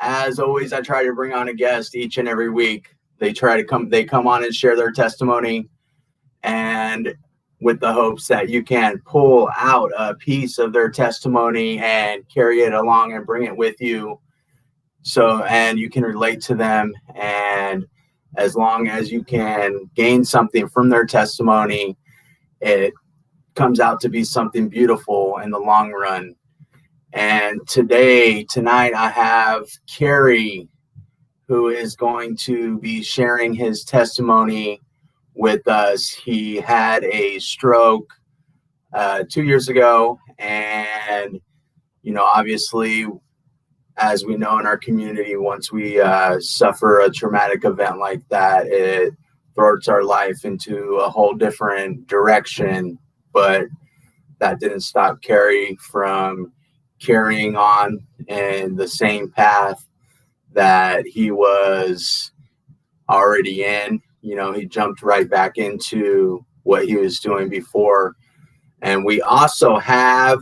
as always, I try to bring on a guest each and every week. They come on and share their testimony, and with the hopes that you can pull out a piece of their testimony and carry it along and bring it with you. And you can relate to them. And as long as you can gain something from their testimony, it comes out to be something beautiful in the long run. And tonight, I have Cary, who is going to be sharing his testimony with us. He had a stroke 2 years ago, and obviously, as we know in our community, once we suffer a traumatic event like that, it throws our life into a whole different direction. But that didn't stop Cary from carrying on in the same path that he was already in. He jumped right back into what he was doing before. And we also have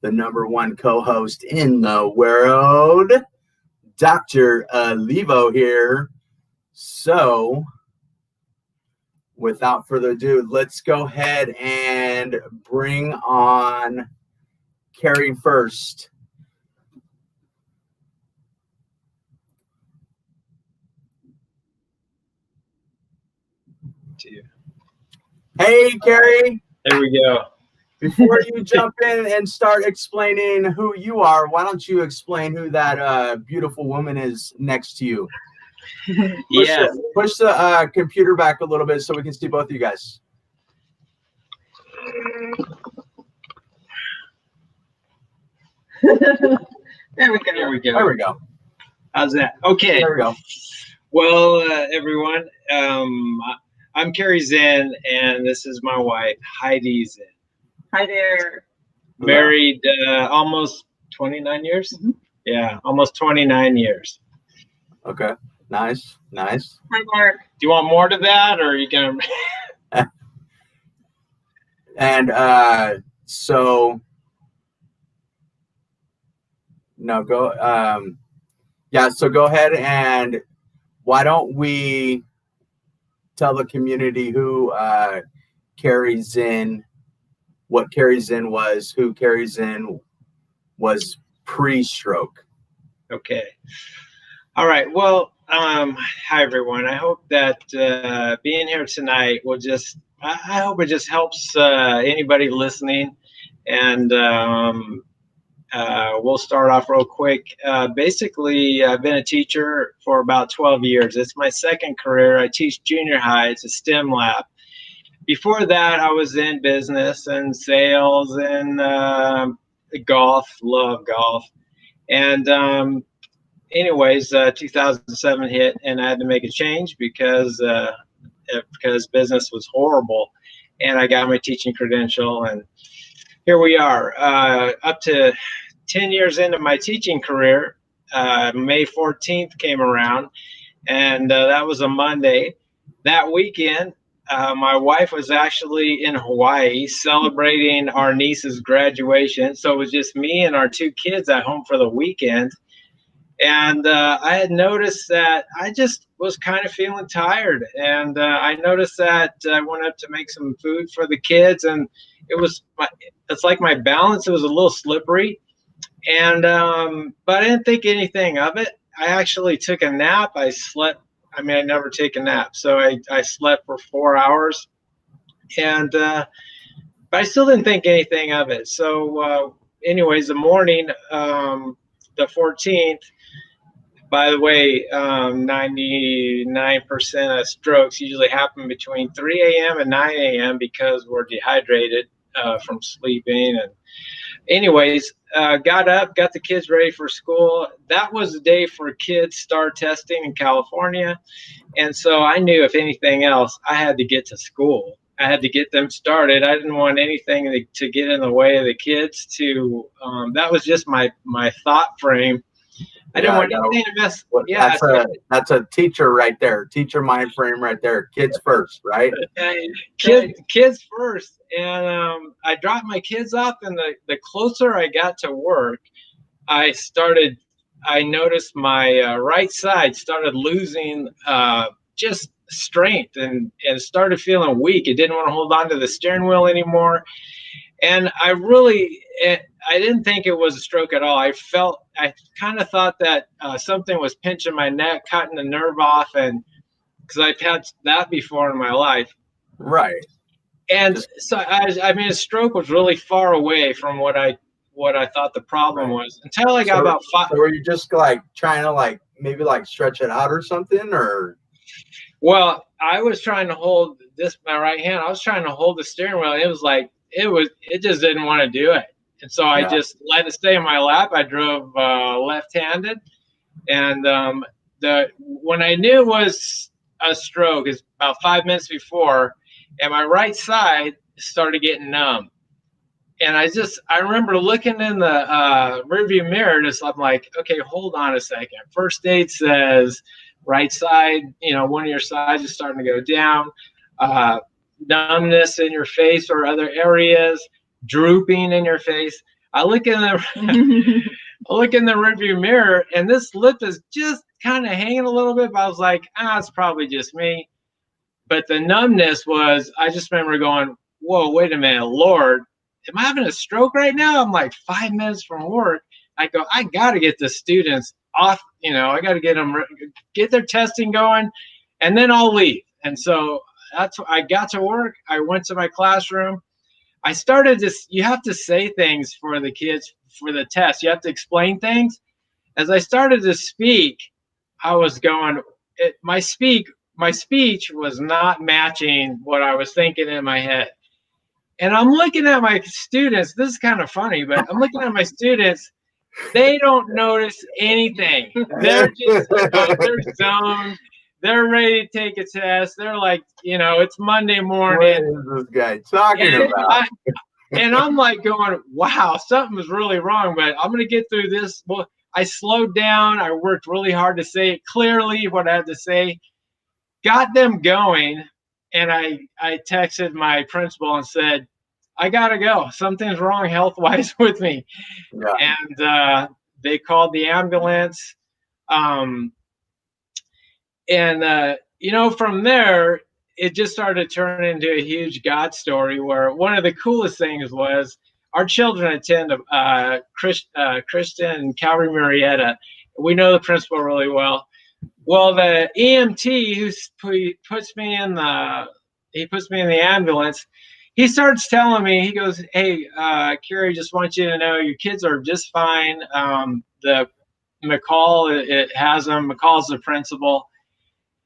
the number one co-host in the world, Dr. Olivo here. So without further ado, let's go ahead and bring on Cary first. Hey, Cary. There we go. Before you jump in and start explaining who you are, why don't you explain who that beautiful woman is next to you? Push the computer back a little bit so we can see both of you guys. There we go. How's that? Okay. There we go. Well, everyone, I'm Cary Zinn, and this is my wife, Heidi Zinn. Hi there. Married almost 29 years? Mm-hmm. Yeah, almost 29 years. Okay. Nice. Hi, Mark. Do you want more to that, or are you going to... And so... No, go. So go ahead, and why don't we tell the community who Cary Zinn, what Cary Zinn was, who Cary Zinn was pre-stroke. Okay. All right. Well, hi everyone. I hope that being here tonight will just, I hope it just helps anybody listening, and we'll start off real quick. Basically, I've been a teacher for about 12 years. It's my second career. I teach junior high. It's a STEM lab. Before that, I was in business and sales and golf. Love golf. And anyways, 2007 hit, and I had to make a change because business was horrible. And I got my teaching credential, and here we are, up to 10 years into my teaching career. May 14th came around, and that was a Monday. That weekend, my wife was actually in Hawaii celebrating our niece's graduation. So it was just me and our two kids at home for the weekend. And I had noticed that I just was kind of feeling tired. And I noticed that I went up to make some food for the kids, and it's like my balance, it was a little slippery. And but I didn't think anything of it. I actually took a nap. I slept. I never take a nap. So I slept for 4 hours, and but I still didn't think anything of it. So anyways, the morning, the 14th, by the way, 99% of strokes usually happen between 3 a.m. and 9 a.m. because we're dehydrated from sleeping. And anyways, got up, got the kids ready for school. That was the day for kids STAR testing in California. And so I knew, if anything else, I had to get to school. I had to get them started. I didn't want anything to get in the way of the kids. That was just my thought frame. I didn't want anything to mess. Yeah, that's a teacher right there. Teacher mind frame right there. Kids first, right? Kids first. And I dropped my kids off, and the closer I got to work, I started I noticed my right side started losing just strength and started feeling weak. It didn't want to hold on to the steering wheel anymore. And I didn't think it was a stroke at all. I kind of thought that something was pinching my neck, cutting the nerve off, and because I've had that before in my life. Right. And so I mean, a stroke was really far away from what I thought the problem was until I got about 5. So were you just like trying to maybe stretch it out or something, or? Well, I was trying to hold my right hand. I was trying to hold the steering wheel. It just didn't want to do it. And so I just let it stay in my lap. I drove left-handed. And when I knew it was a stroke is about 5 minutes before, and my right side started getting numb. And I remember looking in the rearview mirror, I'm like, okay, hold on a second. First aid says right side, one of your sides is starting to go down, numbness in your face or other areas, drooping in your face. I look in the rearview mirror, and this lip is just kind of hanging a little bit, but I was like, it's probably just me. But the numbness was, I just remember going, whoa, wait a minute, Lord, am I having a stroke right now? I'm like 5 minutes from work. I go, I got to get the students off, I got to get their testing going, and then I'll leave. And so I got to work. I went to my classroom. I started you have to say things for the kids for the test. You have to explain things. As I started to speak, I was going, my speech was not matching what I was thinking in my head. And I'm looking at my students. This is kind of funny, but I'm looking at my students. They don't notice anything. They're just, they're zoned. They're ready to take a test. They're like, it's Monday morning. What is this guy talking about? And I'm like going, wow, something was really wrong, but I'm going to get through this. Well, I slowed down. I worked really hard to say it clearly, what I had to say. Got them going, and I texted my principal and said, I got to go. Something's wrong health-wise with me. Yeah. And they called the ambulance. From there, it just started to turn into a huge God story where one of the coolest things was our children attend Kristen and Cary Marietta. We know the principal really well. Well, the EMT who puts me in the ambulance, he starts telling me, he goes, hey, Cary, just want you to know your kids are just fine. The McCall, it has them. McCall's the principal.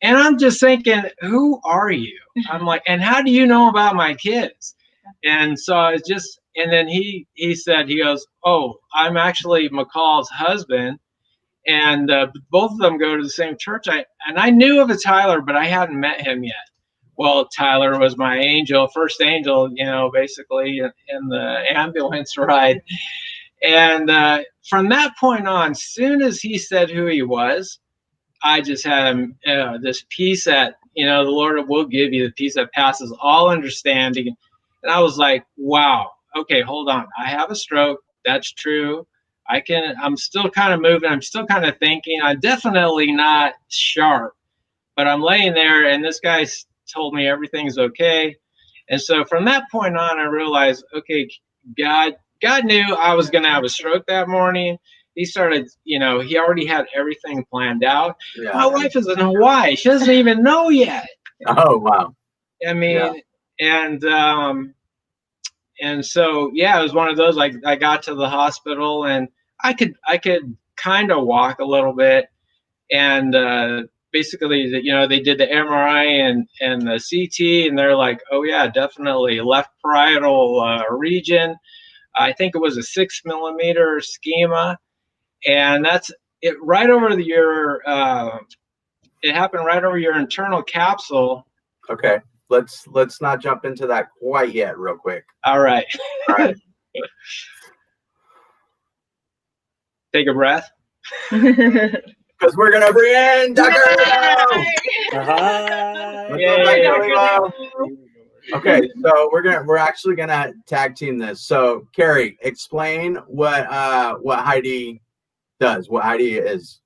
And I'm just thinking, who are you? I'm like, and how do you know about my kids? And so and then he said, he goes, oh, I'm actually McCall's husband. And both of them go to the same church. I knew of a Tyler, but I hadn't met him yet. Well, Tyler was my first angel, basically in the ambulance ride. And from that point on, soon as he said who he was, I just had this peace that, the Lord will give you the peace that passes all understanding. And I was like, wow, okay, hold on. I have a stroke. That's true. I'm still kind of moving. I'm still kind of thinking. I'm definitely not sharp, but I'm laying there and this guy told me everything's okay. And so from that point on, I realized, okay, God knew I was going to have a stroke that morning. He started, he already had everything planned out. Yeah. My wife is in Hawaii. She doesn't even know yet. Oh, wow. I mean, yeah. And so, yeah, it was one of those, like I got to the hospital and I could kind of walk a little bit. And basically, they did the MRI and the CT, and they're like, oh, yeah, definitely left parietal region. I think it was a 6 millimeter schema. And that's it right over your, it happened right over your internal capsule. Okay. Let's not jump into that quite yet real quick. All right. All right. Take a breath. Because we're going to bring in Dr. Okay, so we're actually gonna tag team this. So Cary, explain what Heidi does, what Heidi is.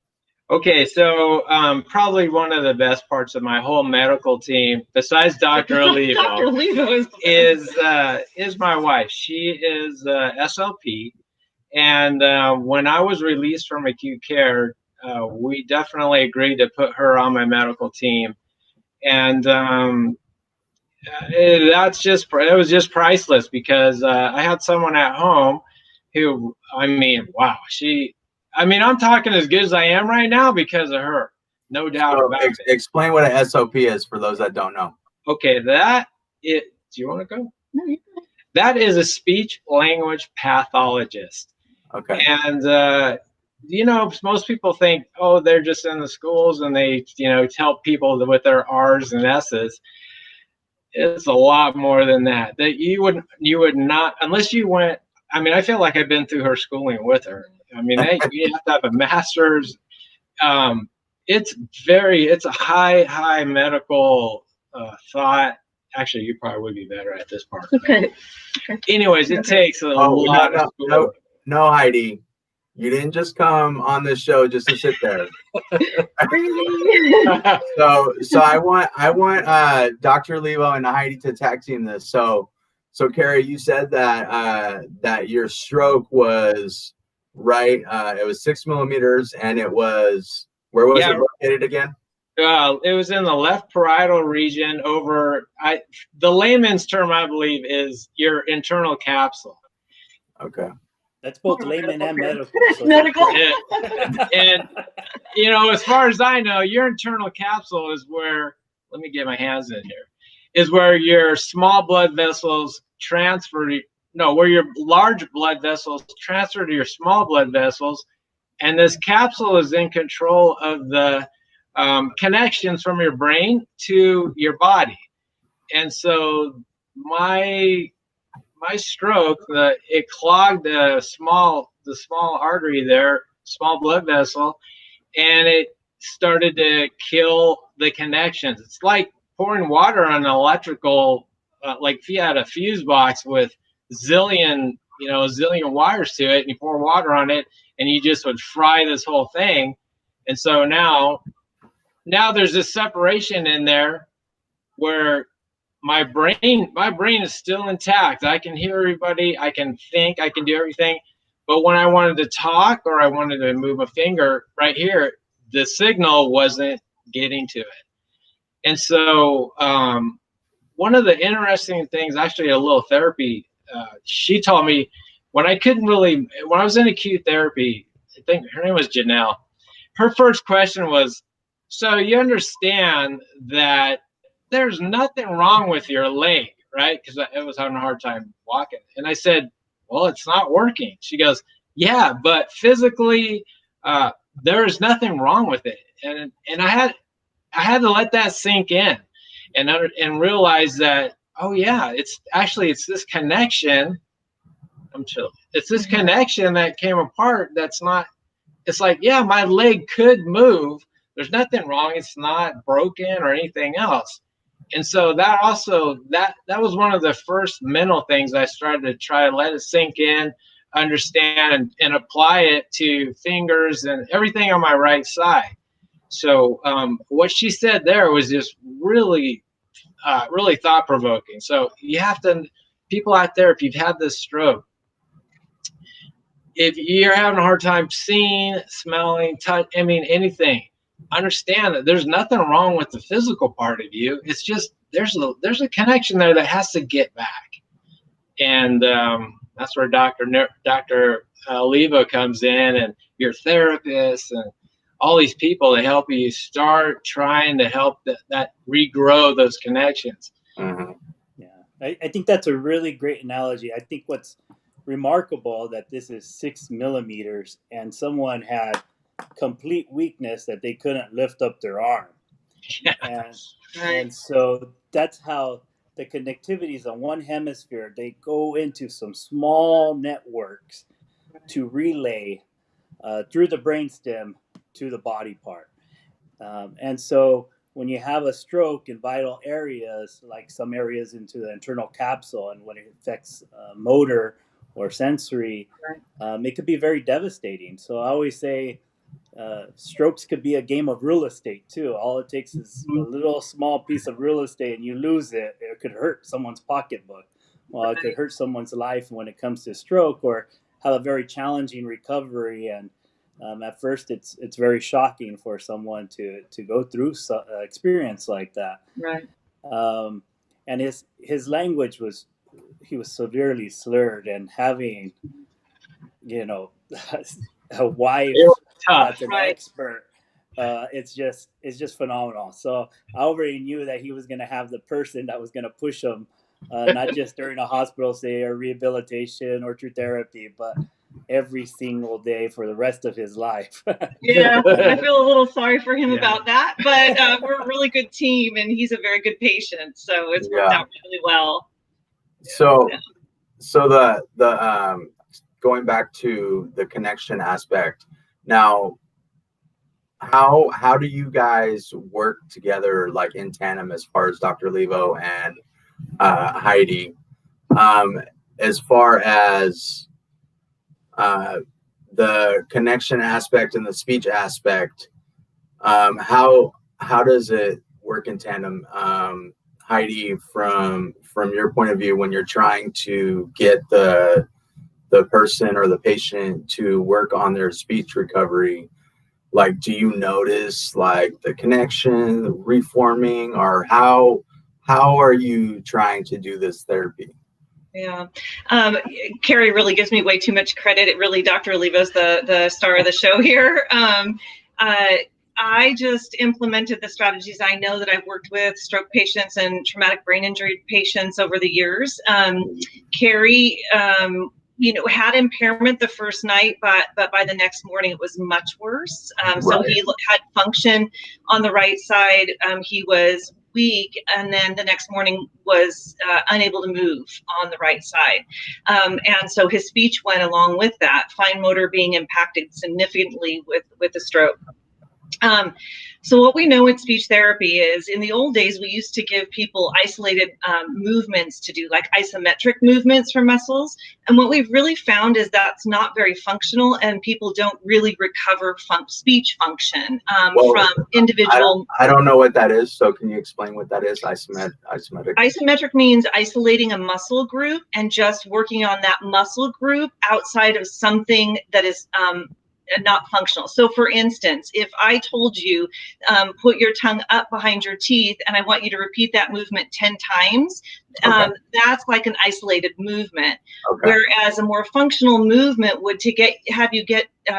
Okay, so probably one of the best parts of my whole medical team, besides Dr. Olivo, Dr. Olivo is my wife. She is SLP, and when I was released from acute care, we definitely agreed to put her on my medical team, and it was just priceless because I had someone at home who, I mean, wow, I'm talking as good as I am right now because of her, no doubt So about it. explain what an SOP is for those that don't know. Okay, do you want to go? No, you go. That is a speech language pathologist. Okay. And, most people think, oh, they're just in the schools and they, tell people with their R's and S's. It's a lot more than that. That you would not, unless you went. I mean, I feel like I've been through her schooling with her. I mean, you have to have a master's. It's a high medical thought. Actually, you probably would be better at this part. Okay. Anyways, it takes a lot of school. No, Heidi, you didn't just come on this show just to sit there. So I want Dr. Olivo and Heidi to tag team this. So Cary, you said that your stroke was right. It was 6 millimeters, and it was, where was it located again? It was in the left parietal region the layman's term, I believe, is your internal capsule. Okay. That's both layman and medical. So Medical. And, as far as I know, your internal capsule is where, let me get my hands in here, is where your small blood vessels where your large blood vessels transfer to your small blood vessels. And this capsule is in control of the connections from your brain to your body. And so my stroke, it clogged the small artery there, small blood vessel, and it started to kill the connections. It's like pouring water on an electrical, like if you had a fuse box with zillion wires to it, and you pour water on it, and you just would fry this whole thing. And so now there's this separation in there where my brain is still intact. I can hear everybody, I can think, I can do everything. But when I wanted to talk or I wanted to move a finger right here, the signal wasn't getting to it. And so one of the interesting things, actually a little therapy, she told me when I was in acute therapy, I think her name was Janelle, her first question was, so you understand that there's nothing wrong with your leg, right? Because I was having a hard time walking. And I said, well, it's not working. She goes, yeah, but physically, there's nothing wrong with it. And I had to let that sink in and realize that, oh yeah, it's this connection. I'm chill. It's this connection that came apart. It's like, yeah, my leg could move. There's nothing wrong. It's not broken or anything else. And so that was one of the first mental things I started to try to let it sink in, understand, and apply it to fingers and everything on my right side. So what she said there was just really, really thought-provoking. So people out there, if you've had this stroke, if you're having a hard time seeing, smelling, touch, anything, understand that there's nothing wrong with the physical part of you. It's just there's a connection there that has to get back, and that's where Dr. Olivo comes in, and your therapist and all these people that help you start trying to help that regrow those connections. Mm-hmm. Yeah, I think that's a really great analogy. I think what's remarkable that this is 6 millimeters and someone had complete weakness that they couldn't lift up their arm. And so that's how the connectivities on one hemisphere, they go into some small networks to relay through the brainstem to the body part. And so when you have a stroke in vital areas, like some areas into the internal capsule, and when it affects motor or sensory, it could be very devastating. So I always say strokes could be a game of real estate too. All it takes is a little small piece of real estate and you lose it. It could hurt someone's pocketbook. Well, it could hurt someone's life when it comes to stroke, or have a very challenging recovery. And at first, it's very shocking for someone to go through experience like that. Right. And his language he was severely slurred, and having, a wife that's an expert, it's just phenomenal. So I already knew that he was going to have the person that was going to push him, not just during a hospital stay or rehabilitation or through therapy, but every single day for the rest of his life. Yeah, I feel a little sorry for him about that, but we're a really good team, and he's a very good patient, so it's worked out really well. So the going back to the connection aspect now, how do you guys work together, like in tandem, as far as Dr. Olivo and Heidi, as far as the connection aspect and the speech aspect? How does it work in tandem, Heidi, from your point of view, when you're trying to get the person or the patient to work on their speech recovery? Like, do you notice like the connection, the reforming, or how are you trying to do this therapy? Yeah. Cary really gives me way too much credit. It really, Dr. Olivo's the star of the show here. I just implemented the strategies I know that I've worked with stroke patients and traumatic brain injury patients over the years. Cary, had impairment the first night, but by the next morning it was much worse. So he had function on the right side. He was weak, and then the next morning was unable to move on the right side. And so his speech went along with that, fine motor being impacted significantly with the stroke. So what we know in speech therapy is, in the old days, we used to give people isolated movements to do, like isometric movements for muscles. And what we've really found is that's not very functional, and people don't really recover speech function from individual. I don't know what that is. So can you explain what that is? Isometric. Isometric means isolating a muscle group and just working on that muscle group outside of something that is not functional. So for instance, if I told you, put your tongue up behind your teeth, and I want you to repeat that movement 10 times, that's like an isolated movement. Whereas a more functional movement would have you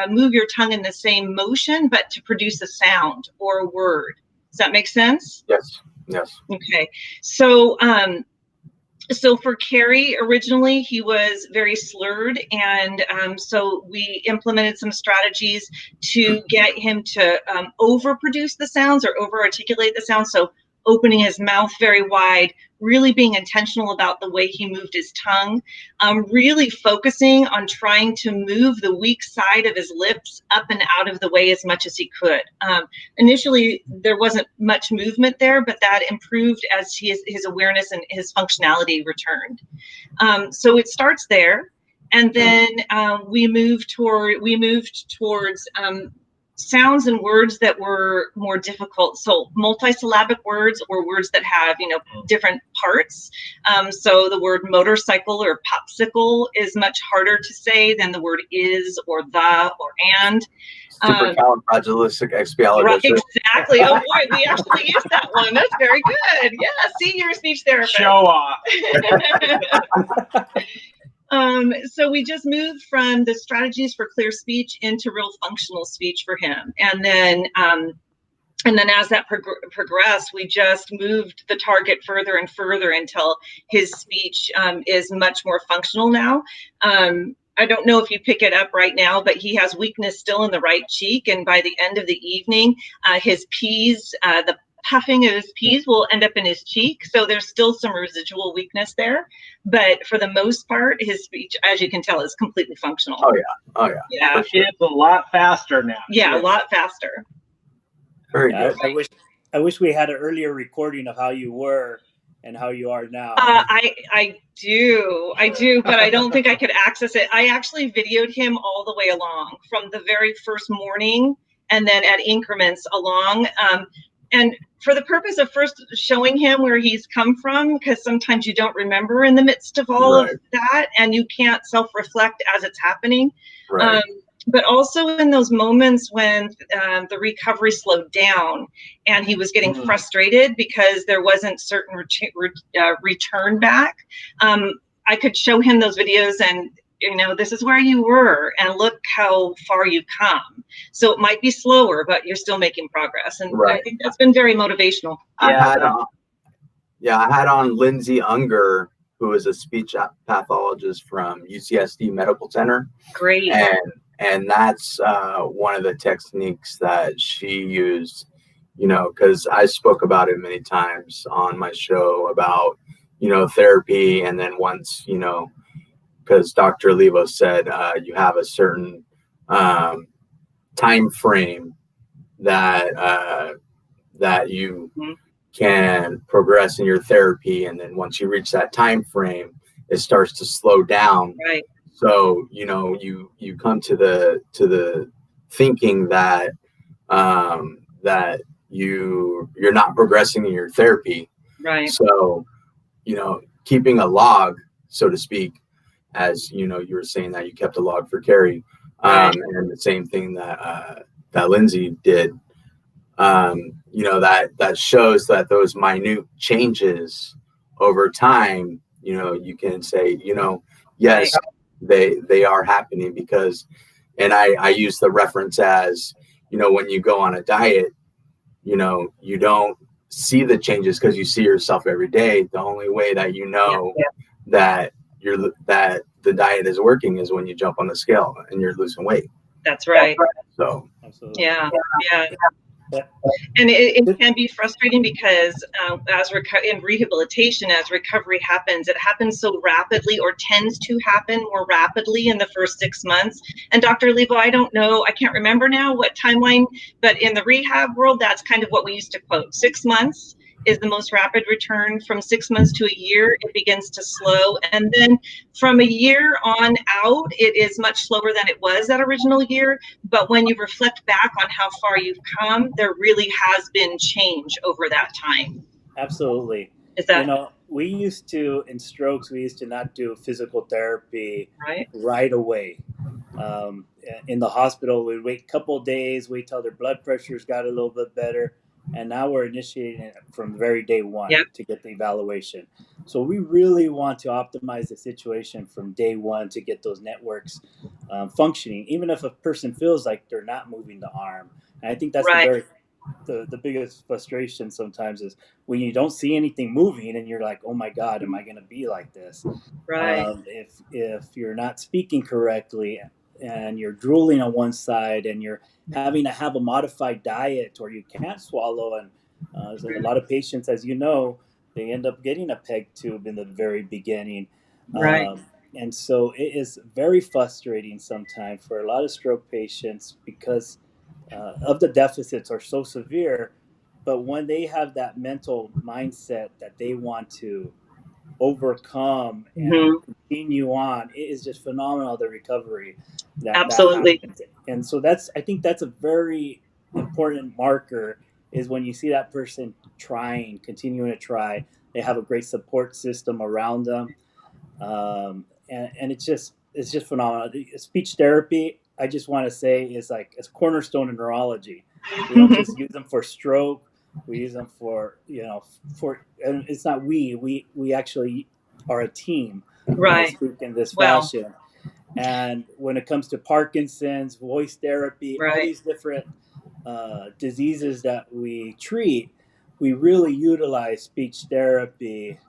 move your tongue in the same motion, but to produce a sound or a word. Does that make sense? Yes. Okay. So for Cary, originally he was very slurred, and so we implemented some strategies to get him to overproduce the sounds or over-articulate the sounds. So opening his mouth very wide, really being intentional about the way he moved his tongue, really focusing on trying to move the weak side of his lips up and out of the way as much as he could. Initially, there wasn't much movement there, but that improved as his awareness and his functionality returned. So it starts there. And then we moved towards sounds and words that were more difficult. So multisyllabic words, or words that have, different parts. So the word motorcycle or popsicle is much harder to say than the word is or the or and. Supercalifragilisticexpialidocious. Right, exactly. Oh boy, we actually used that one. That's very good. Yeah, see, you're a speech therapist. Show off. So we just moved from the strategies for clear speech into real functional speech for him. And then as that progressed, we just moved the target further and further until his speech is much more functional now. I don't know if you pick it up right now, but he has weakness still in the right cheek. And by the end of the evening, his P's, the puffing of his P's will end up in his cheek. So there's still some residual weakness there. But for the most part, his speech, as you can tell, is completely functional. Oh yeah. Yeah. It's a lot faster now. Yeah, a lot faster. Very good. I wish we had an earlier recording of how you were, and how you are now. I do, but I don't think I could access it. I actually videoed him all the way along from the very first morning, and then at increments along. And for the purpose of first showing him where he's come from, because sometimes you don't remember in the midst of all of that, and you can't self-reflect as it's happening. Right. But also in those moments when the recovery slowed down and he was getting frustrated because there wasn't certain return back, I could show him those videos and, this is where you were and look how far you've come. So it might be slower, but you're still making progress. And I think that's been very motivational. I had on Lindsay Unger, who is a speech pathologist from UCSD Medical Center. Great. And that's one of the techniques that she used, because I spoke about it many times on my show about, therapy. And then once, because Dr. Olivo said you have a certain time frame that you can progress in your therapy. And then once you reach that time frame, it starts to slow down. Right. So, you come to the thinking that that you're not progressing in your therapy. Right. So, keeping a log, so to speak, as you were saying that you kept a log for Cary, and the same thing that Lindsay did. That shows that those minute changes over time, you can say, yes. They are happening because, and I use the reference as, when you go on a diet, you don't see the changes because you see yourself every day. The only way that that that the diet is working is when you jump on the scale and you're losing weight. That's right. So absolutely. Yeah. And it can be frustrating because in rehabilitation, as recovery happens, it happens so rapidly, or tends to happen more rapidly in the first 6 months. And Dr. Olivo, I don't know, I can't remember now what timeline, but in the rehab world, that's kind of what we used to quote. 6 months is the most rapid return. From 6 months to a year, it begins to slow. And then from a year on out, it is much slower than it was that original year. But when you reflect back on how far you've come, there really has been change over that time. Absolutely. Is that, we used to, in strokes, we used to not do physical therapy right away. In the hospital, we'd wait a couple of days, wait till their blood pressures got a little bit better. And now we're initiating it from very day one to get the evaluation. So we really want to optimize the situation from day one to get those networks functioning, even if a person feels like they're not moving the arm. And I think that's the biggest frustration sometimes is when you don't see anything moving and you're like, oh my God, am I going to be like this? Right. If you're not speaking correctly and you're drooling on one side and you're having to have a modified diet or you can't swallow, and so a lot of patients, as you know, they end up getting a PEG tube in the very beginning. And so it is very frustrating sometimes for a lot of stroke patients because of the deficits are so severe. But when they have that mental mindset that they want to overcome and continue on, it is just phenomenal, the recovery that happens. And so I think that's a very important marker, is when you see that person continuing to try, they have a great support system around them. And it's just phenomenal. Speech therapy, I just want to say, is like a cornerstone in neurology. We don't just use them for stroke. We use them for, and it's not we actually are a team. Speak in this fashion. And when it comes to Parkinson's, voice therapy, all these different diseases that we treat, we really utilize speech therapy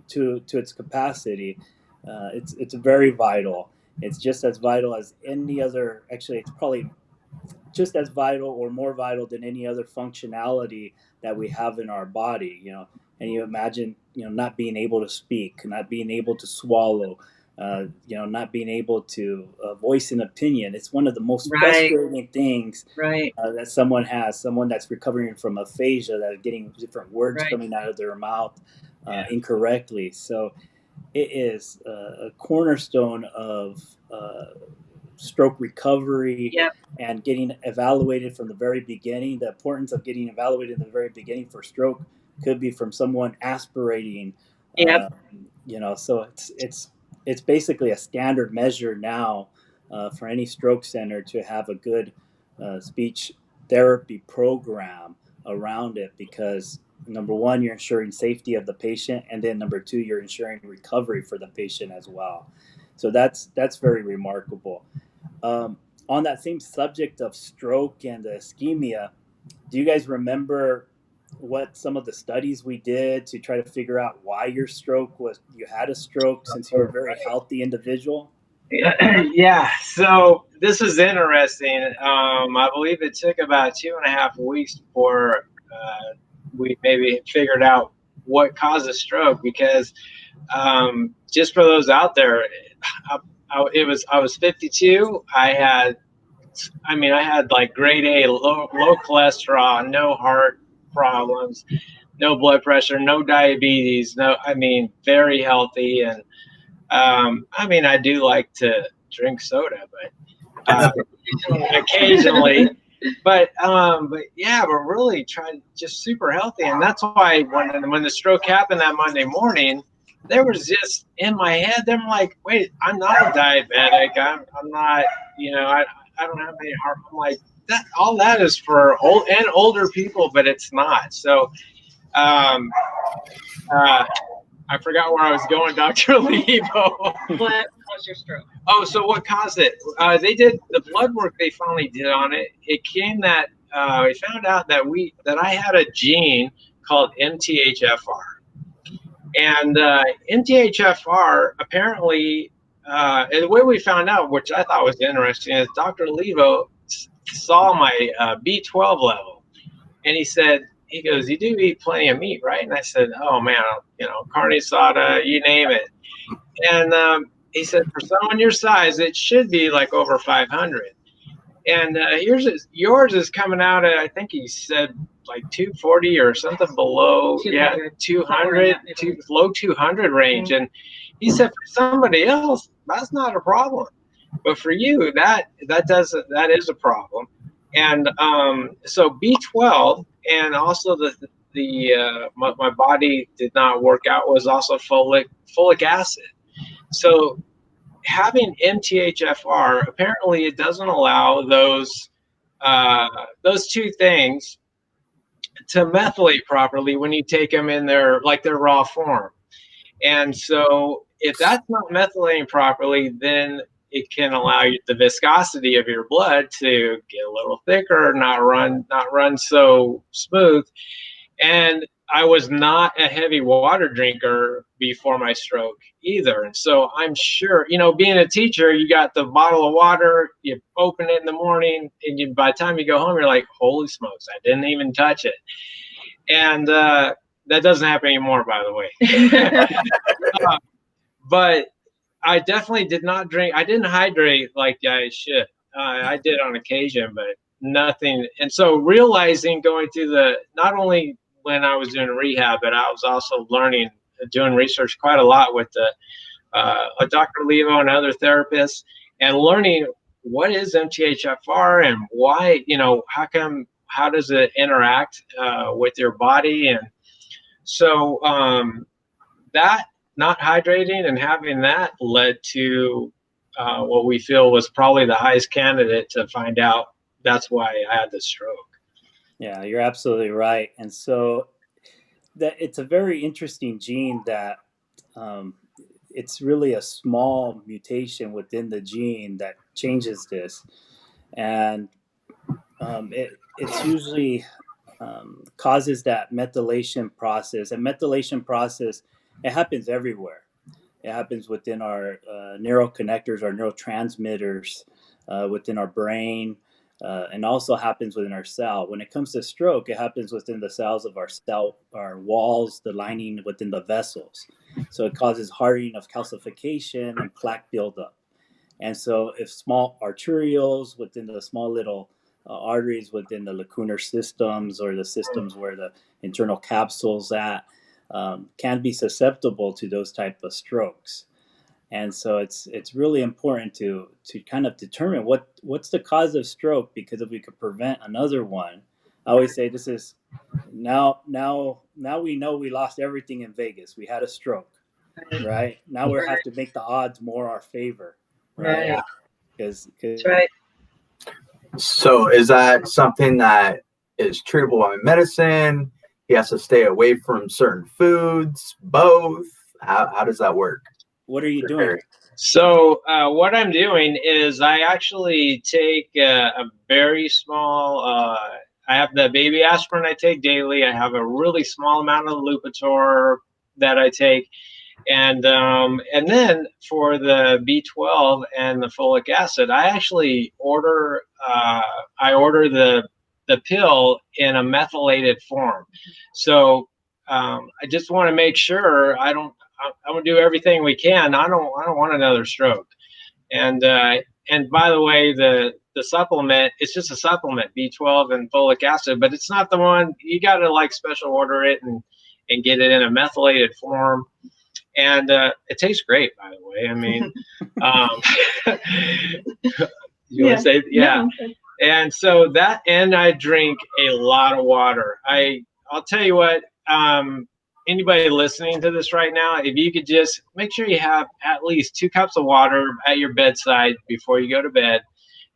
to its capacity. It's very vital. It's just as vital as any other. Actually, it's probably just as vital or more vital than any other functionality that we have in our body. And you imagine, not being able to speak, not being able to swallow, not being able to voice an opinion. It's one of the most frustrating things that someone that's recovering from aphasia, that are getting different words coming out of their mouth. incorrectly. So it is a cornerstone of stroke recovery. Yep. And getting evaluated from the very beginning. The importance of getting evaluated in the very beginning for stroke could be from someone aspirating. Yep. So it's basically a standard measure now for any stroke center to have a good speech therapy program around it, because number one, you're ensuring safety of the patient, and then number two, you're ensuring recovery for the patient as well. So that's very remarkable. On that same subject of stroke and the ischemia, do you guys remember what some of the studies we did to try to figure out why you had a stroke, since you were a very healthy individual? Yeah, so this is interesting. I believe it took about 2.5 weeks before we maybe figured out what caused a stroke, because just for those out there, I was 52. I had like grade A low cholesterol, no heart problems, no blood pressure, no diabetes, very healthy. And I do like to drink soda, but occasionally. But yeah, we're really trying, just super healthy. And that's why when the stroke happened that Monday morning, there was just in my head, I'm like, wait, I'm not a diabetic. I'm not, I don't have any heart. I'm like, that all that is for older people, but it's not. So I forgot where I was going, Dr. Olivo. What caused your stroke? Oh, so what caused it? They did the blood work they finally did on it. It came that we found out that I had a gene called MTHFR. And MTHFR apparently, and the way we found out, which I thought was interesting, is Dr. Olivo saw my B12 level, and he goes, you do eat plenty of meat, right? And I said, oh man, carne asada, you name it. And he said, for someone your size, it should be like over 500. And yours is coming out at, I think he said like 240 or something below, 200, low 200 range. Mm-hmm. And he said, for somebody else, that's not a problem, but for you, that is a problem. And so B12, and also my body did not work out, was also folic acid. So having MTHFR, apparently it doesn't allow those two things to methylate properly when you take them in their raw form. And so if that's not methylating properly, then it can allow the viscosity of your blood to get a little thicker, not run so smooth. And I was not a heavy water drinker before my stroke either. And so I'm sure, being a teacher, you got the bottle of water, you open it in the morning, and by the time you go home, you're like, holy smokes, I didn't even touch it. And that doesn't happen anymore, by the way. But I definitely did not drink. I didn't hydrate like I should. I did on occasion, but nothing. And so realizing, going through not only when I was doing rehab, but I was also doing research quite a lot with Dr. Olivo and other therapists, and learning what is MTHFR and why, how does it interact with your body. And so that not hydrating and having that led to what we feel was probably the highest candidate to find out that's why I had the stroke. Yeah, you're absolutely right. And so it's a very interesting gene that it's really a small mutation within the gene that changes this. And it's usually causes that methylation process. And methylation process, it happens everywhere. It happens within our neuroconnectors, our neurotransmitters within our brain, and also happens within our cell. When it comes to stroke, it happens within the cells of our cell, our walls, the lining within the vessels. So it causes hardening of calcification and plaque buildup. And so if small arterioles within the small little arteries within the lacunar systems, or the systems where the internal capsule's at, can be susceptible to those type of strokes. And so it's really important to kind of determine what's the cause of stroke, because if we could prevent another one, I always say this is now we know we lost everything in Vegas. We had a stroke, right? Now we have to make the odds more our favor, right? Right. Because That's right. So is that something that is treatable by medicine? He has to stay away from certain foods, both? How does that work? what are you for doing? Cary? So what I'm doing is I actually take a very small. I have the baby aspirin I take daily. I have a really small amount of Lipitor that I take, and then for the B12 and the folic acid, I actually order. I order the pill in a methylated form. So I just want to make sure I'm gonna do everything we can. I don't want another stroke. And by the way, the supplement, it's just a supplement, B12 and folic acid, but it's not the one. You got to like special order it and get it in a methylated form. And it tastes great, by the way. I mean, you want to say, yeah. No. And so that, and I drink a lot of water. I'll tell you what, anybody listening to this right now, if you could just make sure you have at least 2 cups of water at your bedside before you go to bed.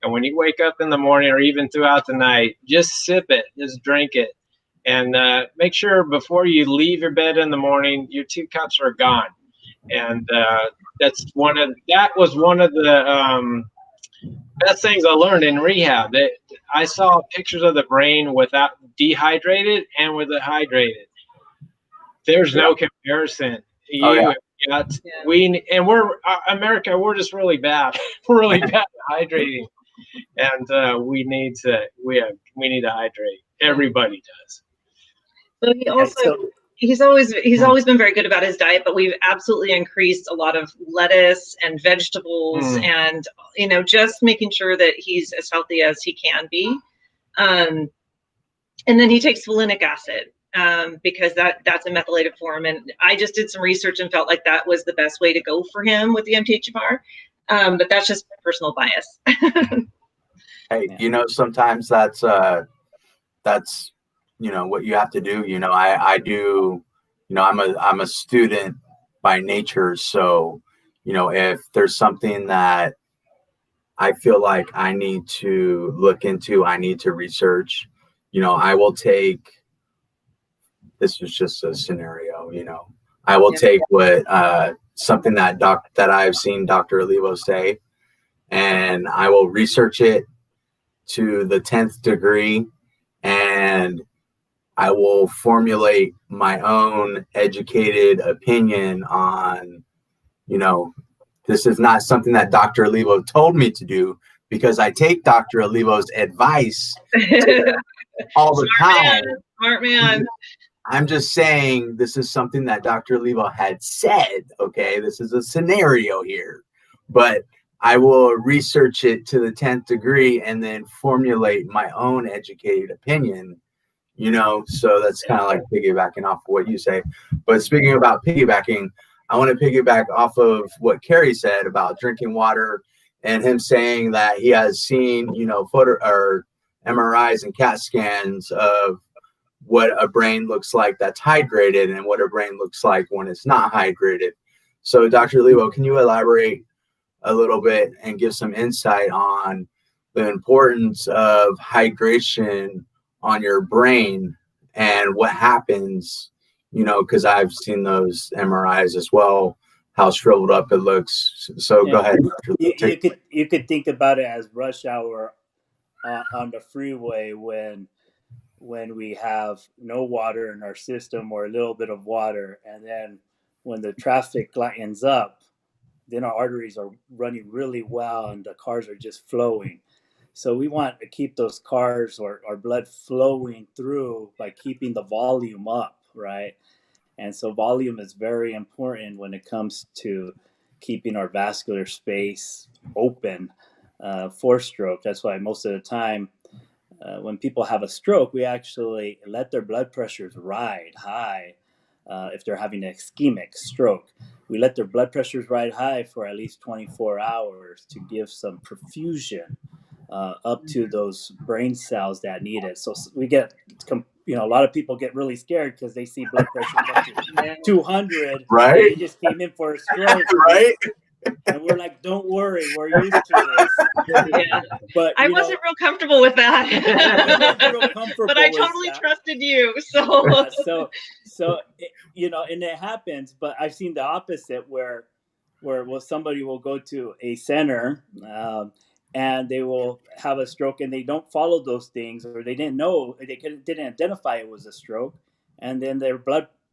And when you wake up in the morning or even throughout the night, just sip it, just drink it. And make sure before you leave your bed in the morning, your 2 cups are gone. And that was one of the best things I learned in rehab. I saw pictures of the brain without dehydrated and with it hydrated. There's no comparison. We're America. We're just really bad. We're really bad at hydrating, and we need to hydrate. Everybody does. So he also he's always been very good about his diet, but we've absolutely increased a lot of lettuce and vegetables, and just making sure that he's as healthy as he can be. And then he takes folinic acid because that's a methylated form, and I just did some research and felt like that was the best way to go for him with the MTHFR. But that's just personal bias. Hey, sometimes that's what you have to do. I do, I'm a student by nature. So, if there's something that I feel like I need to look into, I need to research, I will take, this is just a scenario, I will take what, something that I've seen Dr. Olivo say, and I will research it to the 10th degree, and I will formulate my own educated opinion on, this is not something that Dr. Olivo told me to do, because I take Dr. Olivo's advice all the time. Smart man. I'm just saying this is something that Dr. Olivo had said. Okay, this is a scenario here, but I will research it to the 10th degree and then formulate my own educated opinion. So that's kind of like piggybacking off of what you say. But speaking about piggybacking, I want to piggyback off of what Cary said about drinking water, and him saying that he has seen, photo or MRIs and CAT scans of what a brain looks like that's hydrated and what a brain looks like when it's not hydrated. So Dr. Olivo, can you elaborate a little bit and give some insight on the importance of hydration on your brain and what happens, because I've seen those MRIs as well, how shriveled up it looks. So go ahead. You could think about it as rush hour on the freeway when we have no water in our system or a little bit of water, and then when the traffic lightens up, then our arteries are running really well and the cars are just flowing. So we want to keep those cars or our blood flowing through by keeping the volume up, right? And so volume is very important when it comes to keeping our vascular space open for stroke. That's why most of the time when people have a stroke, we actually let their blood pressures ride high if they're having an ischemic stroke. We let their blood pressures ride high for at least 24 hours to give some perfusion up to those brain cells that need it. So we get, a lot of people get really scared because they see blood pressures up to 200, Right? and they just came in for a stroke, Right? and we're like, don't worry, we're used to this. Yeah. But I wasn't real comfortable with that. I wasn't real comfortable but I with totally that. trusted you. So, Yeah, so and it happens. But I've seen the opposite, where somebody will go to a center, and they will have a stroke, and they don't follow those things, or they didn't know, didn't identify it was a stroke, and then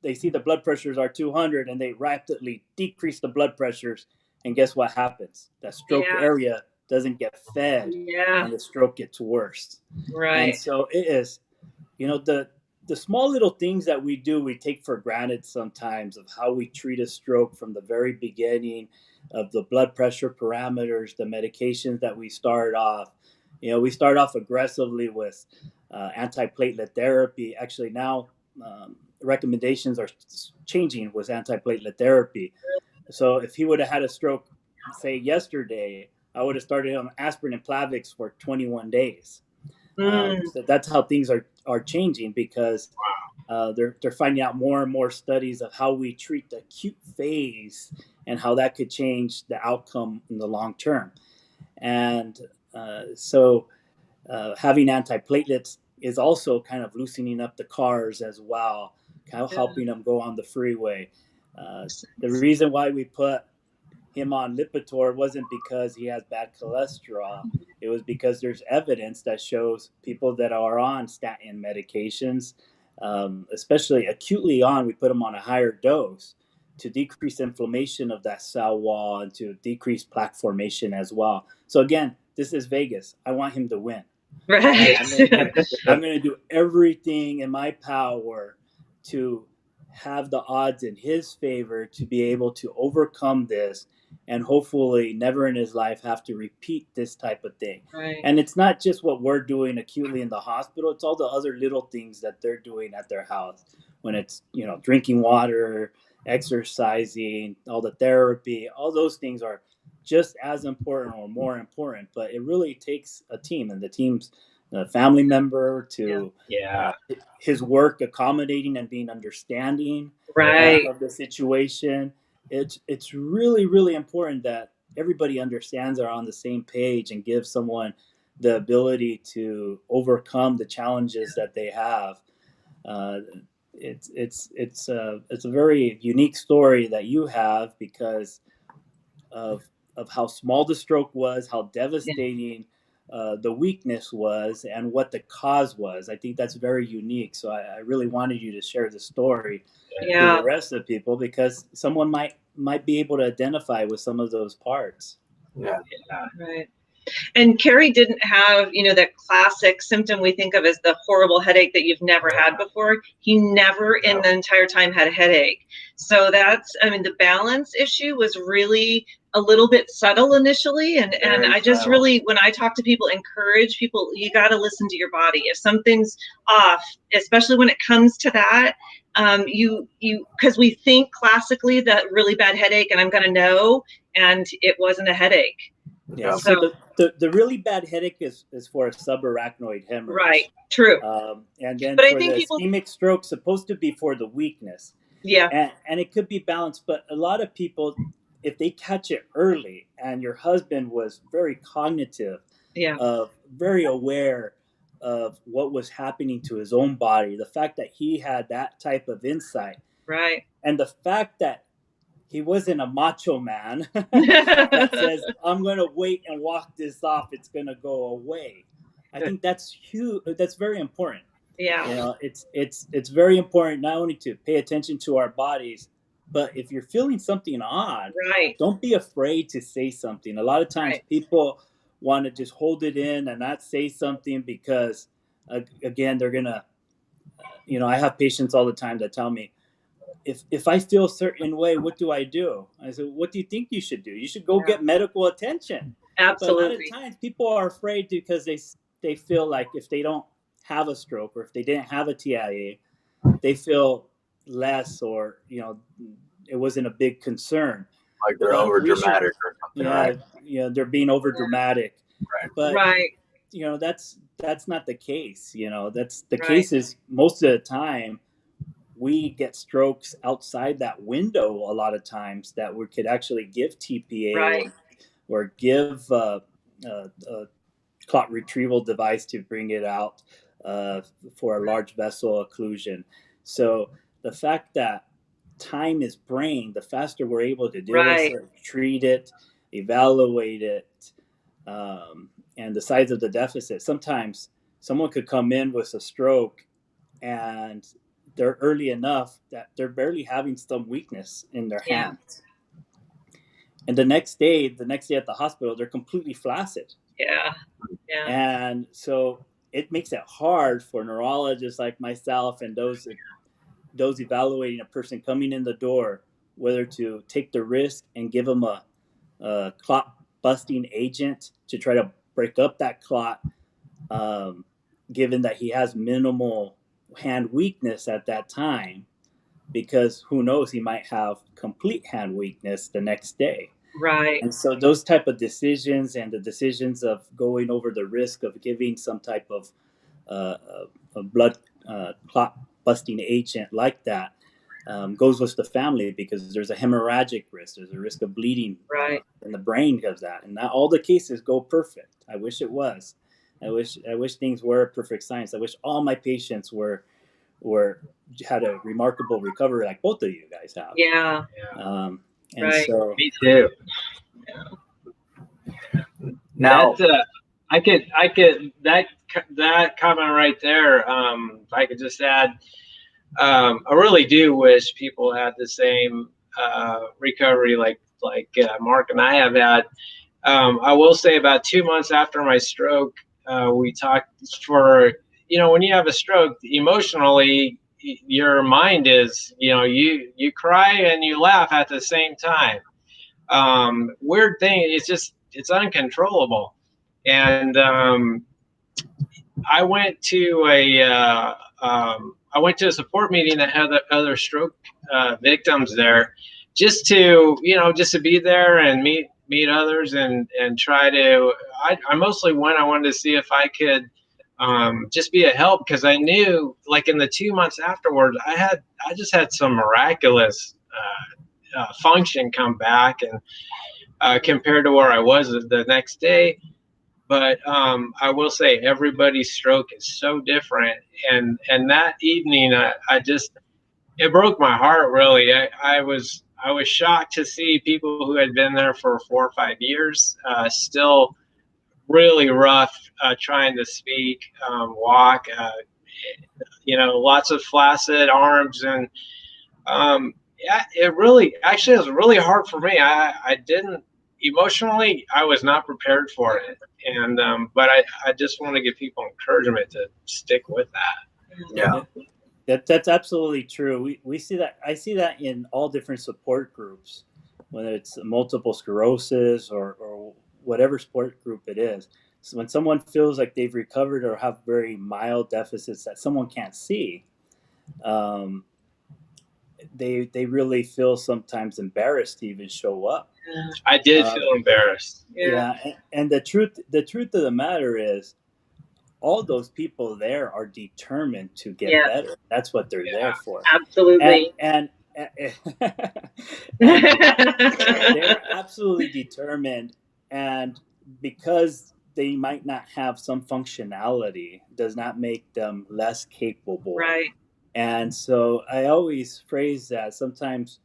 they see the blood pressures are 200, and they rapidly decrease the blood pressures, and guess what happens? That stroke area doesn't get fed, and the stroke gets worse. Right. And so it is, the small little things that we do, we take for granted sometimes, of how we treat a stroke from the very beginning, of the blood pressure parameters, the medications that we start off. We start off aggressively with antiplatelet therapy. Actually, now recommendations are changing with antiplatelet therapy. So if he would have had a stroke, say yesterday, I would have started on aspirin and Plavix for 21 days. So that's how things are changing, because they're finding out more and more studies of how we treat the acute phase and how that could change the outcome in the long term. And so having antiplatelets is also kind of loosening up the cars as well, kind of helping them go on the freeway. The reason why we put him on Lipitor wasn't because he has bad cholesterol. It was because there's evidence that shows people that are on statin medications, especially acutely on, we put them on a higher dose to decrease inflammation of that cell wall and to decrease plaque formation as well. So again, this is Vegas. I want him to win. Right. I'm going to do everything in my power to have the odds in his favor to be able to overcome this, and hopefully never in his life have to repeat this type of thing. Right. And it's not just what we're doing acutely in the hospital, it's all the other little things that they're doing at their house, when it's, drinking water, exercising, all the therapy, all those things are just as important or more important. But it really takes a team, and the team's a family member to his work accommodating and being understanding of the situation. It's really, really important that everybody understands, are on the same page, and give someone the ability to overcome the challenges that they have. It's a very unique story that you have, because of how small the stroke was, how devastating the weakness was, and what the cause was. I think that's very unique. So I really wanted you to share the story to the rest of the people, because someone might be able to identify with some of those parts. Yeah. Right. And Cary didn't have, that classic symptom we think of as the horrible headache that you've never had before. He never in the entire time had a headache. So the balance issue was really a little bit subtle initially. And I just really, when I talk to people, encourage people, you got to listen to your body. If something's off, especially when it comes to that, because we think classically that really bad headache and I'm going to know, and it wasn't a headache. Yeah. So the really bad headache is for a subarachnoid hemorrhage. Right. True. And then but for the ischemic stroke, supposed to be for the weakness. Yeah. And it could be balanced, but a lot of people, if they catch it early, and your husband was very cognitive, very aware of what was happening to his own body, the fact that he had that type of insight, right, and the fact that he wasn't a macho man that says, I'm going to wait and walk this off, it's going to go away. I think that's huge. That's very important. Yeah. It's very important not only to pay attention to our bodies, but if you're feeling something odd, don't be afraid to say something. A lot of times people want to just hold it in and not say something because, again, they're going to, I have patients all the time that tell me, if I feel a certain way, what do I do? I said, what do you think you should do? You should go get medical attention. Absolutely. But a lot of times people are afraid because they feel like if they don't have a stroke or if they didn't have a TIA, they feel less, or it wasn't a big concern. Like they're But over we should, dramatic or something, right? they're being over dramatic. Right. But Right. that's not the case. That's the Right. case is most of the time we get strokes outside that window a lot of times that we could actually give TPA Right. or give a clot retrieval device to bring it out for a large vessel occlusion. So the fact that time is brain, the faster we're able to deal with it, treat it, evaluate it, and the size of the deficit. Sometimes someone could come in with a stroke and they're early enough that they're barely having some weakness in their hands. And the next day at the hospital, they're completely flaccid. Yeah. And so it makes it hard for neurologists like myself and those evaluating a person coming in the door, whether to take the risk and give them a clot busting agent to try to break up that clot, given that he has minimal hand weakness at that time, because who knows, he might have complete hand weakness the next day. Right. And so those type of decisions and the decisions of going over the risk of giving some type of a blood clot busting agent like that goes with the family, because there's a hemorrhagic risk. There's a risk of bleeding in the brain of that. And not all the cases go perfect. I wish it was. I wish things were perfect science. I wish all my patients had a remarkable recovery like both of you guys have. Yeah. And so me too. Now, I could that comment right there. If I could just add, I really do wish people had the same recovery like Mark and I have had. I will say about 2 months after my stroke, we talked for, when you have a stroke, emotionally, your mind is, you cry and you laugh at the same time. Weird thing, it's uncontrollable. And I went to a support meeting that had other stroke victims there, just to be there and meet others and try to. I mostly went. I wanted to see if I could just be a help, because I knew, like, in the 2 months afterwards, I just had some miraculous function come back, and compared to where I was the next day. But I will say everybody's stroke is so different, and that evening it broke my heart, really. I was shocked to see people who had been there for 4 or 5 years still really rough, trying to speak, walk, lots of flaccid arms, and it was really hard for me. I didn't emotionally, I was not prepared for it, and but I just want to give people encouragement to stick with that. yeah. That's absolutely true. We see that. I see that in all different support groups, whether it's multiple sclerosis or whatever support group it is. So when someone feels like they've recovered or have very mild deficits that someone can't see, they really feel sometimes embarrassed to even show up. I did feel embarrassed. Yeah, and the truth of the matter is, all those people there are determined to get better. That's what they're there for. Absolutely. And they're absolutely determined. And because they might not have some functionality, does not make them less capable. Right. And so I always phrase that sometimes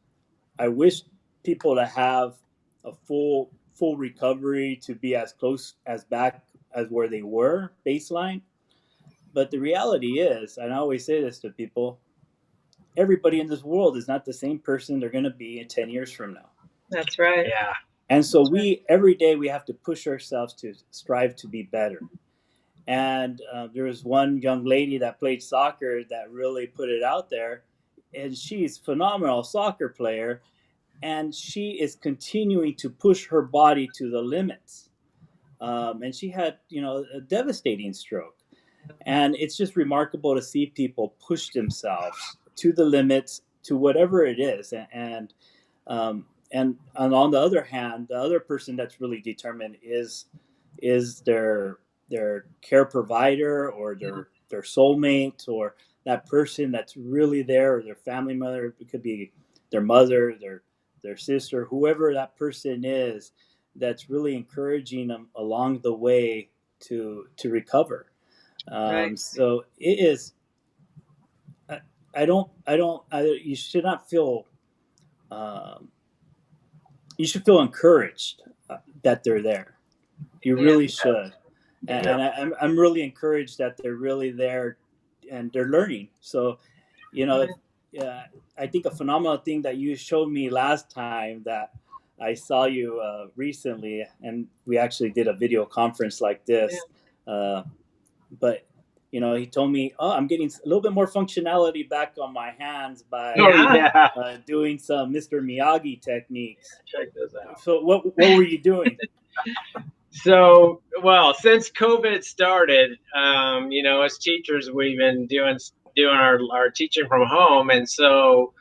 I wish people to have a full recovery, to be as close as back as where they were baseline. But the reality is, and I always say this to people, everybody in this world is not the same person they're going to be in 10 years from now. That's right. Yeah. And so every day we have to push ourselves to strive to be better. And there was one young lady that played soccer that really put it out there, and she's a phenomenal soccer player, and she is continuing to push her body to the limits. And she had, a devastating stroke. And it's just remarkable to see people push themselves to the limits to whatever it is. And on the other hand, the other person that's really determined is their care provider, or their soulmate, or that person that's really there, or their family member. It could be their mother, their sister, whoever that person is, that's really encouraging them along the way to recover. Right. So it is. You should not feel. You should feel encouraged that they're there. You really should. And, I'm really encouraged that they're really there, and they're learning. So, I think a phenomenal thing that you showed me last time that I saw you recently, and we actually did a video conference like this. But he told me, "Oh, I'm getting a little bit more functionality back on my hands by doing some Mr. Miyagi techniques." Check this out. So, what were you doing? So, well, since COVID started, as teachers, we've been doing our teaching from home, and so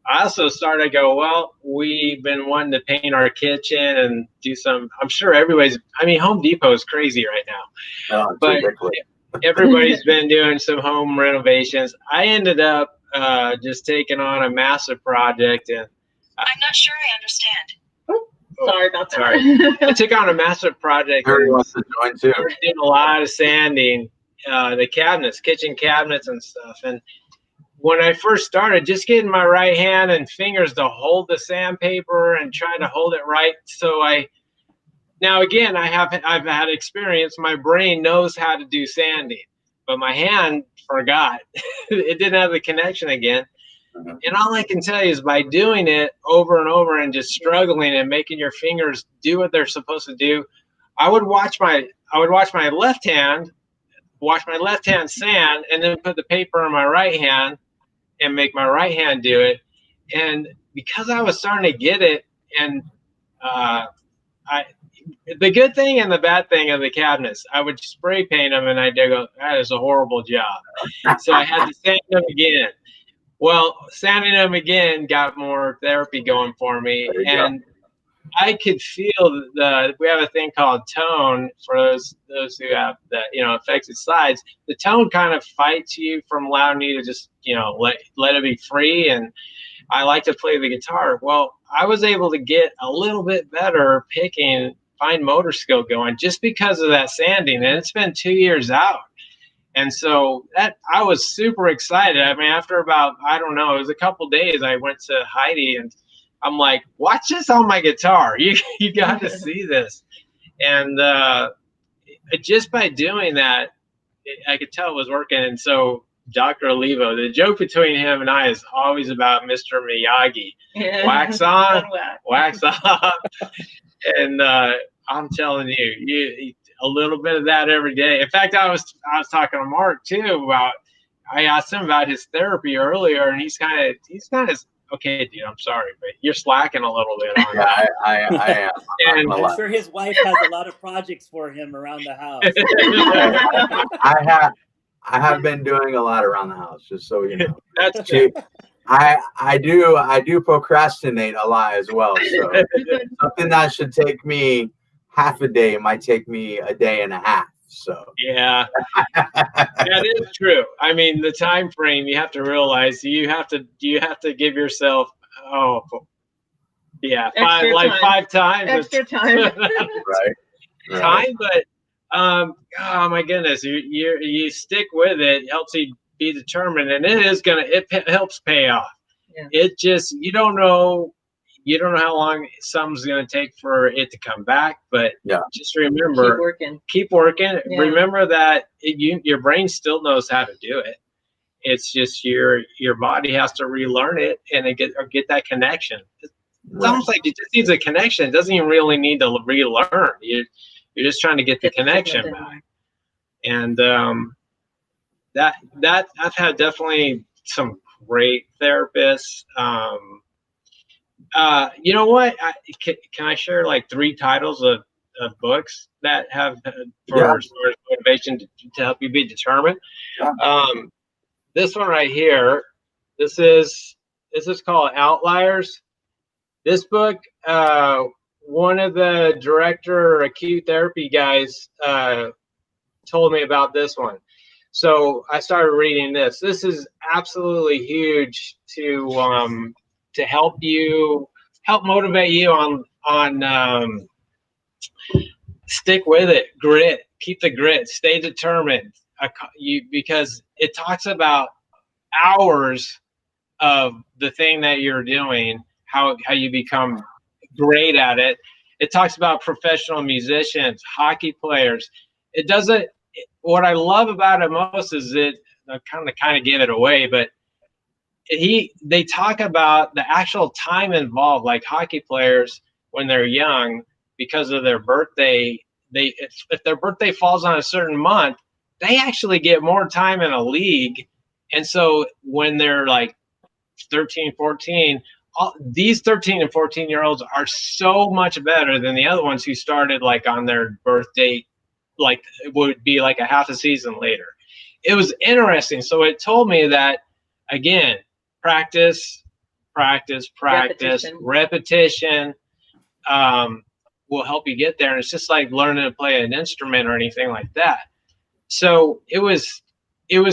I also started to go, well, we've been wanting to paint our kitchen and do some. I'm sure Home Depot is crazy right now, but everybody's been doing some home renovations. I ended up just taking on a massive project, and I'm not sure I understand. Sorry about that. Sorry. I took on a massive project. Harry wants to join too. We're doing a lot of sanding, the cabinets, kitchen cabinets and stuff. And when I first started, just getting my right hand and fingers to hold the sandpaper and trying to hold it right. So I've had experience. My brain knows how to do sanding, but my hand forgot. It didn't have the connection again. And all I can tell you is by doing it over and over and just struggling and making your fingers do what they're supposed to do, I would watch my left hand sand, and then put the paper in my right hand and make my right hand do it. And because I was starting to get it, and the good thing and the bad thing of the cabinets, I would spray paint them, and I'd go, that is a horrible job. So I had to sand them again. Well, sanding them again got more therapy going for me, and I could feel we have a thing called tone for those who have that affected sides. The tone kind of fights you from allowing you to just let it be free, and I like to play the guitar. Well, I was able to get a little bit better picking fine motor skill going just because of that sanding, and it's been 2 years out. And so I was super excited. I mean, after about, I don't know, it was a couple days, I went to Heidi and I'm like, watch this on my guitar. You got to see this. And just by doing that, I could tell it was working. And so Dr. Olivo, the joke between him and I is always about Mr. Miyagi. Wax on, wax off. And I'm telling you, a little bit of that every day. In fact, I was talking to Mark too about. I asked him about his therapy earlier, and he's kind of okay, dude. I'm sorry, but you're slacking a little bit on that. I am. And I'm sure his wife has a lot of projects for him around the house. I have been doing a lot around the house, just so you know. That's true. I do procrastinate a lot as well. So something that should take me half a day might take me a day and a half. So yeah, that is true. I mean, the time frame, you have to realize you have to give yourself five times extra time. right. Time, but oh my goodness, you stick with it. It helps you be determined, and it helps pay off. Yeah. It just you don't know how long something's going to take for it to come back, but just remember, keep working. Yeah. Remember that your brain still knows how to do it. It's just your body has to relearn it and get that connection. It's almost like it just needs a connection. It doesn't even really need to relearn. You're just trying to get the connection back. And that I've had definitely some great therapists. You know what? Can I share like 3 titles of books that have for motivation to help you be determined? Yeah. This one right here. This is This is called Outliers. This book, one of the director acute therapy guys told me about this one. So I started reading this. This is absolutely huge to help motivate you on stick with it, grit, keep the grit, stay determined. Because it talks about hours of the thing that you're doing, how you become great at it. It talks about professional musicians, hockey players. It doesn't. What I love about it most is I kind of give it away, but they talk about the actual time involved, like hockey players when they're young, because of their birthday. If their birthday falls on a certain month, they actually get more time in a league. And so when they're like 13, 14, these 13 and 14-year-olds are so much better than the other ones who started like on their birthday, like it would be like a half a season later. It was interesting. So it told me that, again, practice, repetition will help you get there. And it's just like learning to play an instrument or anything like that. So it was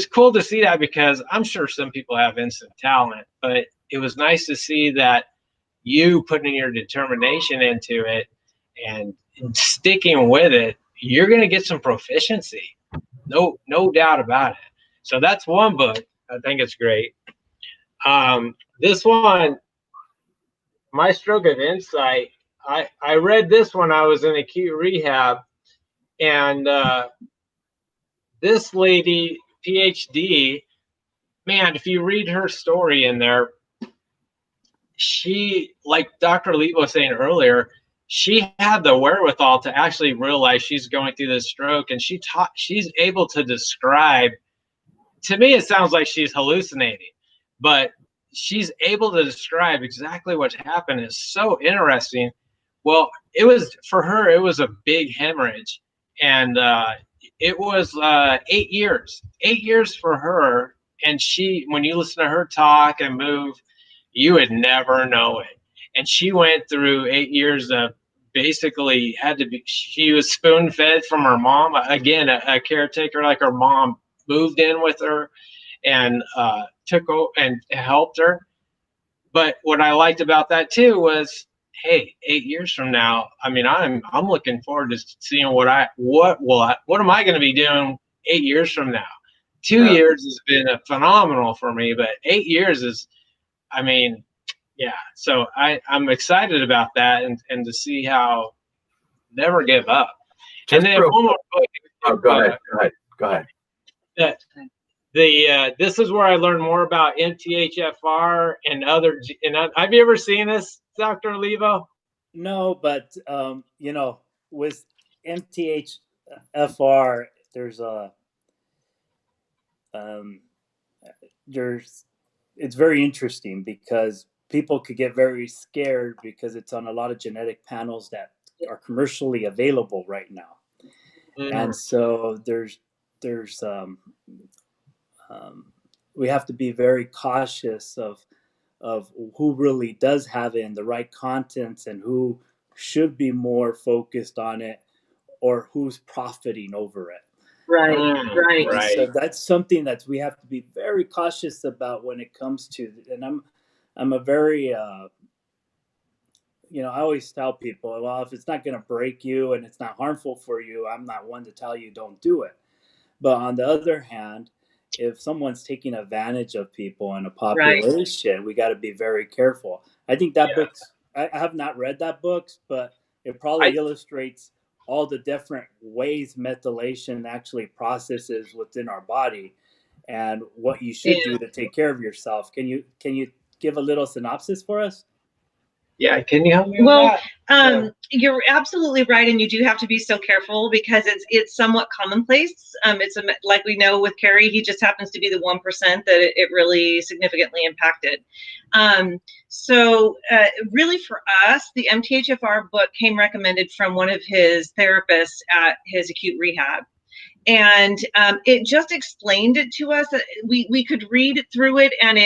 cool to see that, because I'm sure some people have instant talent, but it was nice to see that you putting your determination into it and sticking with it, you're going to get some proficiency. No doubt about it. So that's one book. I think it's great. This one, My Stroke of Insight, I read this when I was in acute rehab, and this lady, PhD, man, if you read her story in there, she, like Dr. Olivo was saying earlier, she had the wherewithal to actually realize she's going through this stroke, and she's able to describe. To me, it sounds like she's hallucinating, but she's able to describe exactly what happened. It's so interesting. Well, for her, it was a big hemorrhage, and it was 8 years. 8 years for her, and when you listen to her talk and move, you would never know it. And she went through 8 years of basically she was spoon fed from her mom. Again, a caretaker like her mom moved in with her and took over and helped her. But what I liked about that too was, hey, 8 years from now, I mean, I'm looking forward to seeing what am I going to be doing 8 years from now? 2 years has been phenomenal for me, but 8 years is, I mean, yeah. So I'm excited about that, and to see how never give up. And then one more book. Go ahead. This is where I learned more about MTHFR and other. And have you ever seen this, Dr. Olivo? No, but with MTHFR, it's very interesting because people could get very scared because it's on a lot of genetic panels that are commercially available right now. And so we have to be very cautious of who really does have it and the right contents, and who should be more focused on it, or who's profiting over it. Right. So that's something that we have to be very cautious about when it comes to. And I'm a very I always tell people, well, if it's not going to break you and it's not harmful for you, I'm not one to tell you don't do it. But on the other hand, if someone's taking advantage of people in a population, we got to be very careful. I think that book, I have not read that book, but it probably illustrates all the different ways methylation actually processes within our body, and what you should do to take care of yourself. Can you give a little synopsis for us? Yeah, can you help me with that? You're absolutely right, and you do have to be so careful because it's somewhat commonplace. Like we know with Cary, he just happens to be the 1% that it really significantly impacted. So really for us, the MTHFR book came recommended from one of his therapists at his acute rehab. And it just explained it to us. We could read through it, and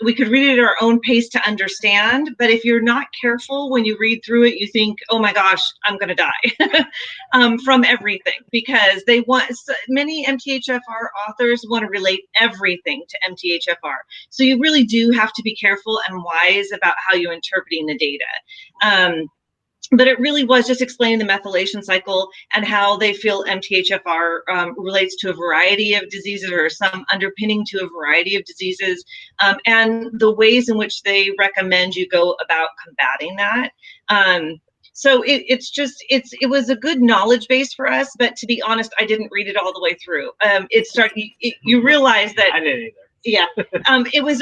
we could read it at our own pace to understand. But if you're not careful when you read through it, you think, oh my gosh, I'm going to die from everything, because many MTHFR authors want to relate everything to MTHFR. So you really do have to be careful and wise about how you're interpreting the data. But it really was just explaining the methylation cycle and how they feel MTHFR relates to a variety of diseases, or some underpinning to a variety of diseases, and the ways in which they recommend you go about combating that. So it was a good knowledge base for us, but to be honest, I didn't read it all the way through. You realize that I didn't either. Yeah, it was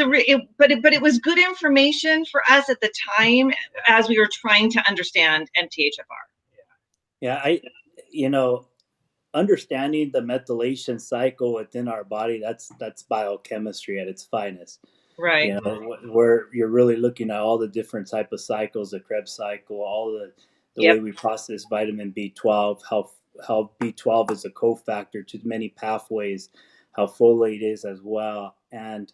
but it was good information for us at the time as we were trying to understand MTHFR. Yeah, understanding the methylation cycle within our body, that's biochemistry at its finest. Right. Where you're really looking at all the different type of cycles, the Krebs cycle, all the Yep. way we process vitamin B12, how B12 is a cofactor to many pathways, how folate is as well. And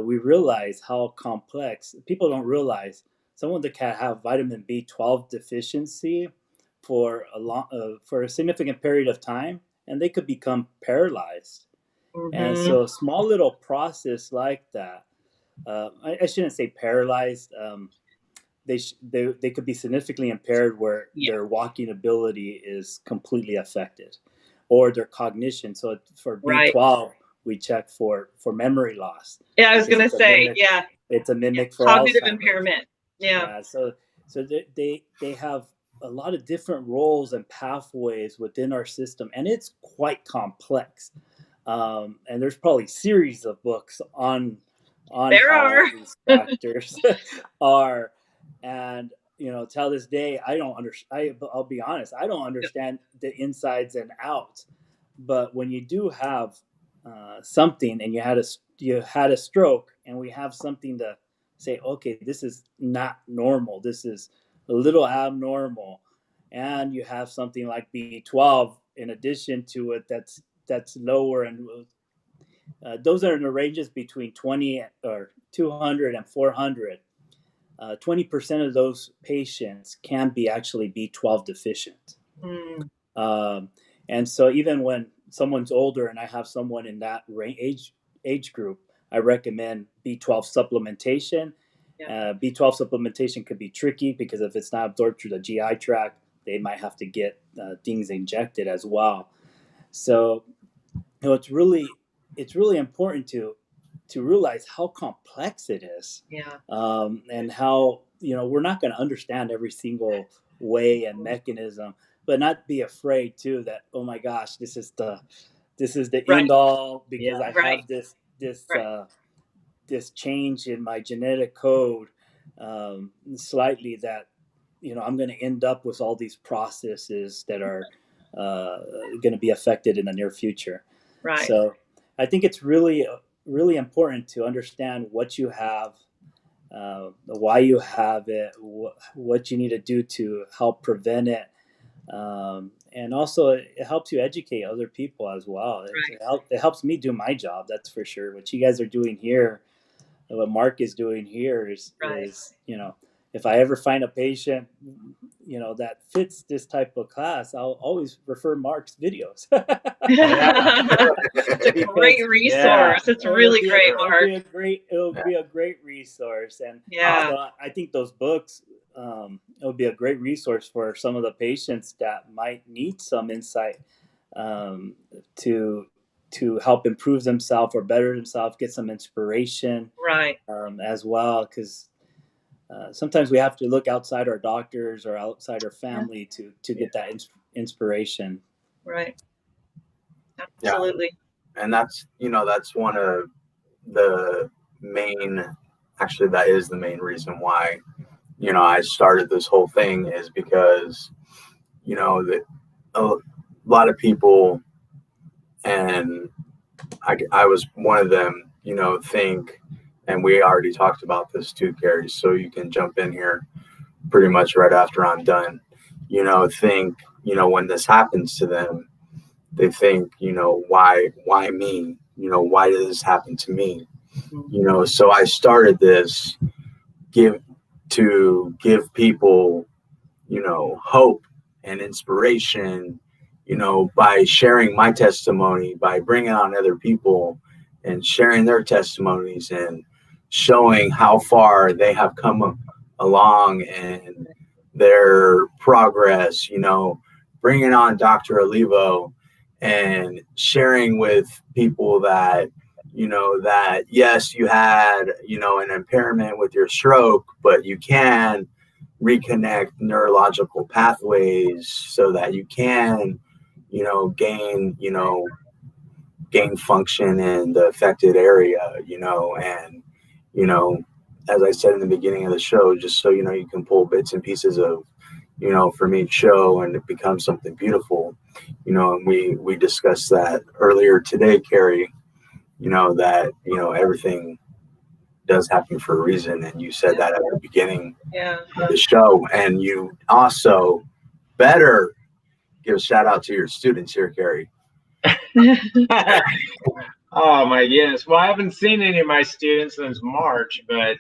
we realize how complex. People don't realize someone that can have vitamin B12 deficiency for a significant period of time, and they could become paralyzed. Mm-hmm. And so a small little process like that, I shouldn't say paralyzed. They could be significantly impaired where their walking ability is completely affected, or their cognition. So for B12, we check for memory loss. Yeah, I was going to say, it's a mimic for cognitive Alzheimer's. impairment. Yeah. So they have a lot of different roles and pathways within our system, and it's quite complex. And there's probably series of books on how these factors are. And till this day, I don't understand. I'll be honest, I don't understand the insides and outs. But when you do have something, and you had a stroke, and we have something to say, okay, this is not normal. This is a little abnormal, and you have something like B12 in addition to it that's lower, and those are in the ranges between 20 or 200 and 400. 20% of those patients can be actually B12 deficient. And so even when someone's older and I have someone in that age group, I recommend B12 supplementation. B12 supplementation could be tricky because if it's not absorbed through the GI tract, they might have to get things injected as well. So it's really important to realize how complex it is. And how we're not going to understand every single way and mechanism, but not be afraid too that, oh my gosh, this is the end all, because I have this change in my genetic code slightly, that I'm going to end up with all these processes that are going to be affected in the near future. Right. So I think it's really important to understand what you have, why you have it, what you need to do to help prevent it. And also it helps you educate other people as well. Right. It helps me do my job, that's for sure. What you guys are doing here, what Mark is doing here is if I ever find a patient, that fits this type of class, I'll always refer Mark's videos. It's a great resource. It's really great, Mark. It'll be a great resource. And I think those books, it'll be a great resource for some of the patients that might need some insight to help improve themselves or better themselves, get some inspiration, right? As well, because sometimes we have to look outside our doctors or outside our family to get that inspiration. Right. Absolutely. Yeah. And that's one of the main, actually that is the main reason why, I started this whole thing, is because, that a lot of people, and I was one of them, think, and we already talked about this too, Cary, so you can jump in here pretty much right after I'm done, think, when this happens to them, they think, why me? Why did this happen to me? So I started this to give people, hope and inspiration, by sharing my testimony, by bringing on other people and sharing their testimonies and showing how far they have come along and their progress, bringing on Dr. Olivo and sharing with people that, that yes, you had, an impairment with your stroke, but you can reconnect neurological pathways so that you can, gain function in the affected area, and, as I said in the beginning of the show, just so, you can pull bits and pieces of, from each show and it becomes something beautiful, and we discussed that earlier today, Cary, that, everything does happen for a reason. And you said that at the beginning of the show. And you also better give a shout out to your students here, Cary. Oh my goodness. Well, I haven't seen any of my students since March, but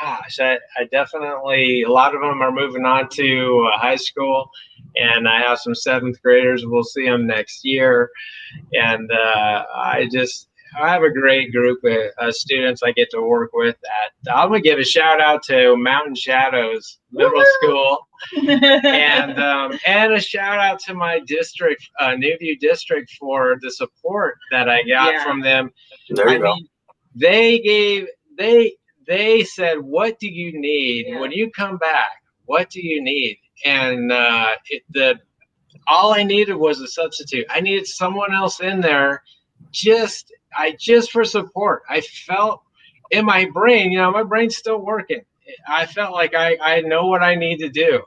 gosh, I definitely, a lot of them are moving on to high school, and I have some 7th graders. We'll see them next year. And I have a great group of students I get to work with. I'm going to give a shout out to Mountain Shadows Middle School. And a shout out to my district, Newview district, for the support that I got from them. There you go. They said, what do you need when you come back? What do you need? And all I needed was a substitute. I needed someone else in there just for support. I felt in my brain, my brain's still working. I felt like I know what I need to do.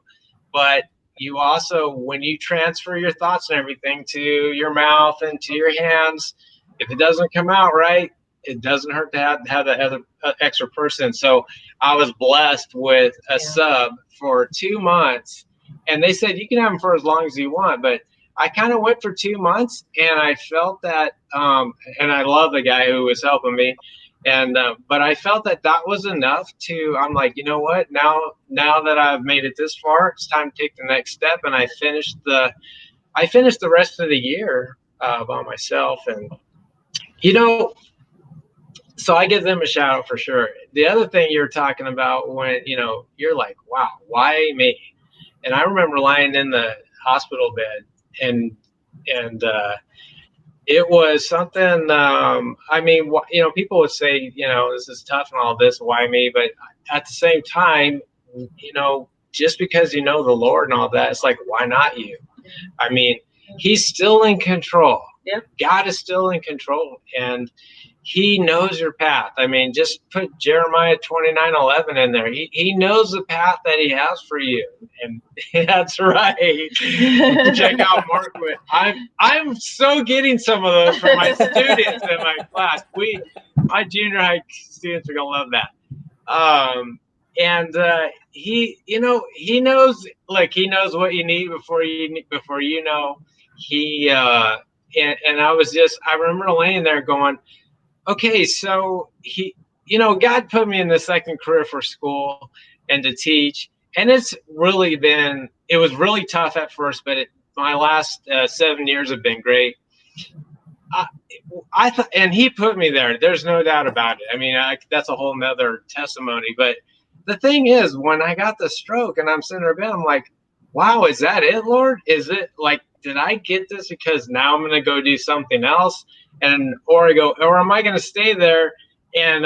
But you also, when you transfer your thoughts and everything to your mouth and to your hands, if it doesn't come out right, it doesn't hurt to have that other extra person. So I was blessed with a sub for 2 months. And they said, you can have them for as long as you want. But I kind of went for 2 months, and I felt that, and I love the guy who was helping me. And but I felt that was enough I'm like, you know what, now that I've made it this far, it's time to take the next step. And I finished the rest of the year by myself. And so I give them a shout out for sure. The other thing you're talking about, when you're like, wow, why me? And I remember lying in the hospital bed, and it was something, people would say, this is tough and all this, why me? But at the same time, just because the Lord and all that, it's like, why not you? I mean, he's still in control. Yep. God is still in control, and he knows your path. I mean, just put Jeremiah 29:11 in there. He knows the path that he has for you. And that's right. Check out Mark. I'm so getting some of those from my students in my class. My junior high students are gonna love that. He knows, like, he knows what you need before you know. And I remember laying there going, okay, so God put me in the second career for school and to teach, and it was really tough at first, but my last 7 years have been great. I thought, and he put me there. There's no doubt about it. I mean, that's a whole nother testimony. But the thing is, when I got the stroke and I'm sitting in bed, I'm like, wow, is that it, Lord? Is it like, did I get this because now I'm going to go do something else? Or am I going to stay there? And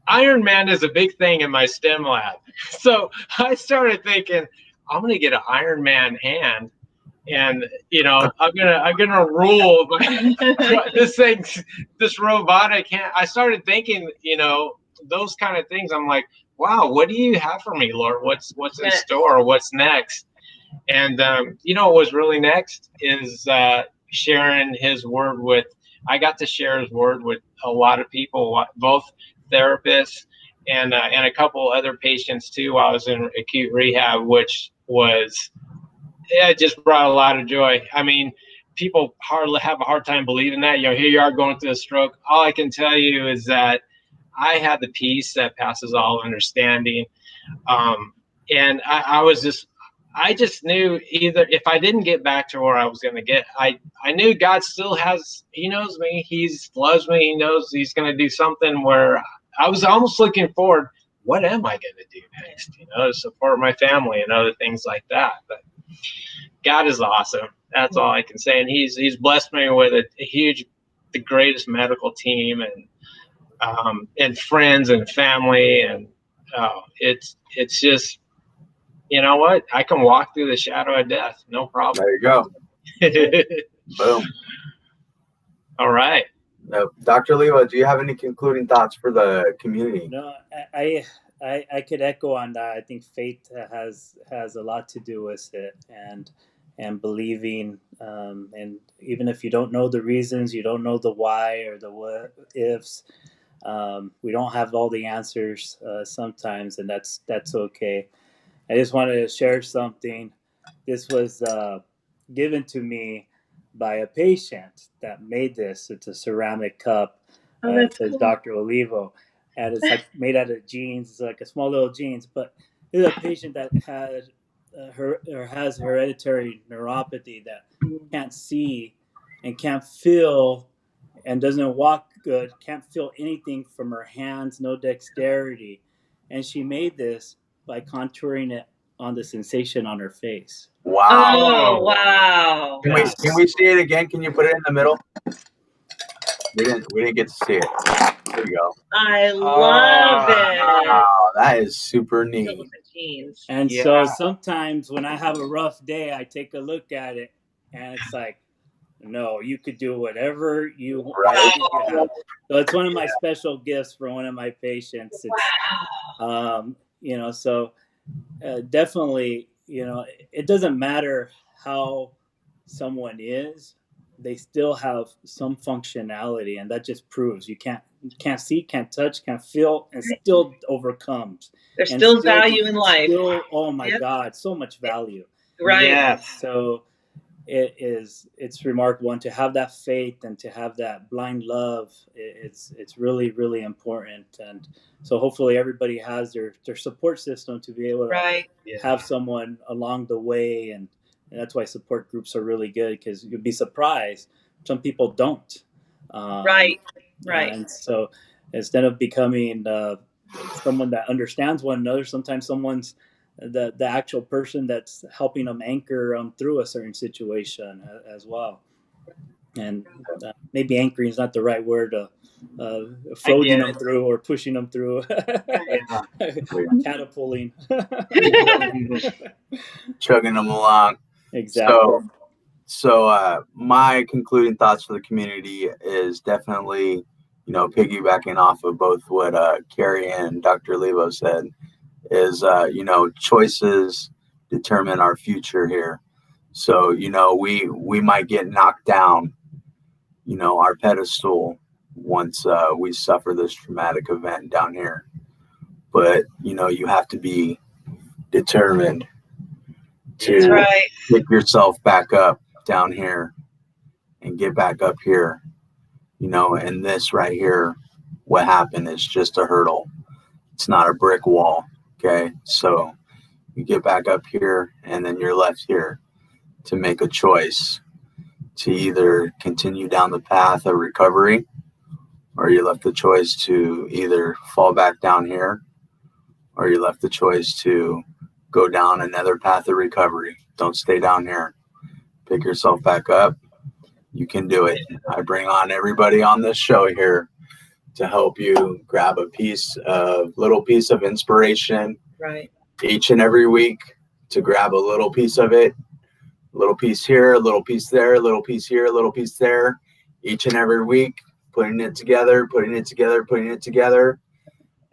Iron Man is a big thing in my STEM lab. So I started thinking, I'm going to get an Iron Man hand, and I'm gonna rule this robotic hand. I started thinking, those kind of things. I'm like, wow, what do you have for me, Lord? What's in store? What's next? And what was really next is sharing his word I got to share his word with a lot of people, both therapists and a couple other patients too, while I was in acute rehab, which was, it just brought a lot of joy. I mean, people hardly have a hard time believing that. Here you are going through a stroke. All I can tell you is that I had the peace that passes all understanding. And I just knew, either if I didn't get back to where I was going to get, I knew God still he knows me. He loves me. He knows he's going to do something where I was almost looking forward. What am I going to do next? To support my family and other things like that. But God is awesome. That's all I can say. And he's blessed me with the greatest medical team and friends and family. And it's just, you know what? I can walk through the shadow of death. No problem. There you go. Boom. All right. Dr. Olivo, do you have any concluding thoughts for the community? No, I could echo on that. I think faith has a lot to do with it, and believing, and even if you don't know the reasons, you don't know the why or the what ifs, we don't have all the answers sometimes, and that's okay. I just wanted to share something. This was given to me by a patient that made this. It's a ceramic cup. It says cool. Dr. Olivo, and it's like made out of jeans. It's like a small little jeans, but this is a patient that has hereditary neuropathy, that can't see and can't feel and doesn't walk good, can't feel anything from her hands, no dexterity. And she made this by contouring it on the sensation on her face. Wow. Oh, wow. Can we see it again? Can you put it in the middle? We didn't get to see it. There you go. I love it. Wow, that is super neat. And so sometimes when I have a rough day, I take a look at it and it's like, no, you could do whatever you want. So it's one of my special gifts for one of my patients. It's, so definitely, it doesn't matter how someone is, they still have some functionality, and that just proves you can't see, can't touch, can't feel, and still overcomes. There's still value in life. Oh my God, so much value. Right. Yeah. So it's remarkable, and to have that faith and to have that blind love, it's really, really important. And so hopefully everybody has their support system to be able to have someone along the way, and that's why support groups are really good, because you'd be surprised some people don't. Right. And so instead of becoming someone that understands one another, sometimes someone's the actual person that's helping them anchor through a certain situation as well. And maybe anchoring is not the right word. Floating them through or pushing them through. Catapulting. Chugging them along. Exactly. So my concluding thoughts for the community is definitely, piggybacking off of both what Cary and Dr. Olivo said, is, choices determine our future here. So, we might get knocked down, our pedestal once we suffer this traumatic event down here. But, you have to be determined to pick yourself back up down here and get back up here, and this right here, what happened is just a hurdle. It's not a brick wall. Okay. So you get back up here, and then you're left here to make a choice to either continue down the path of recovery, or you're left the choice to either fall back down here, or you're left the choice to go down another path of recovery. Don't stay down here. Pick yourself back up. You can do it. I bring on everybody on this show here to help you grab a little piece of inspiration each and every week, to grab a little piece of it, a little piece here, a little piece there, a little piece here, a little piece there, each and every week, putting it together.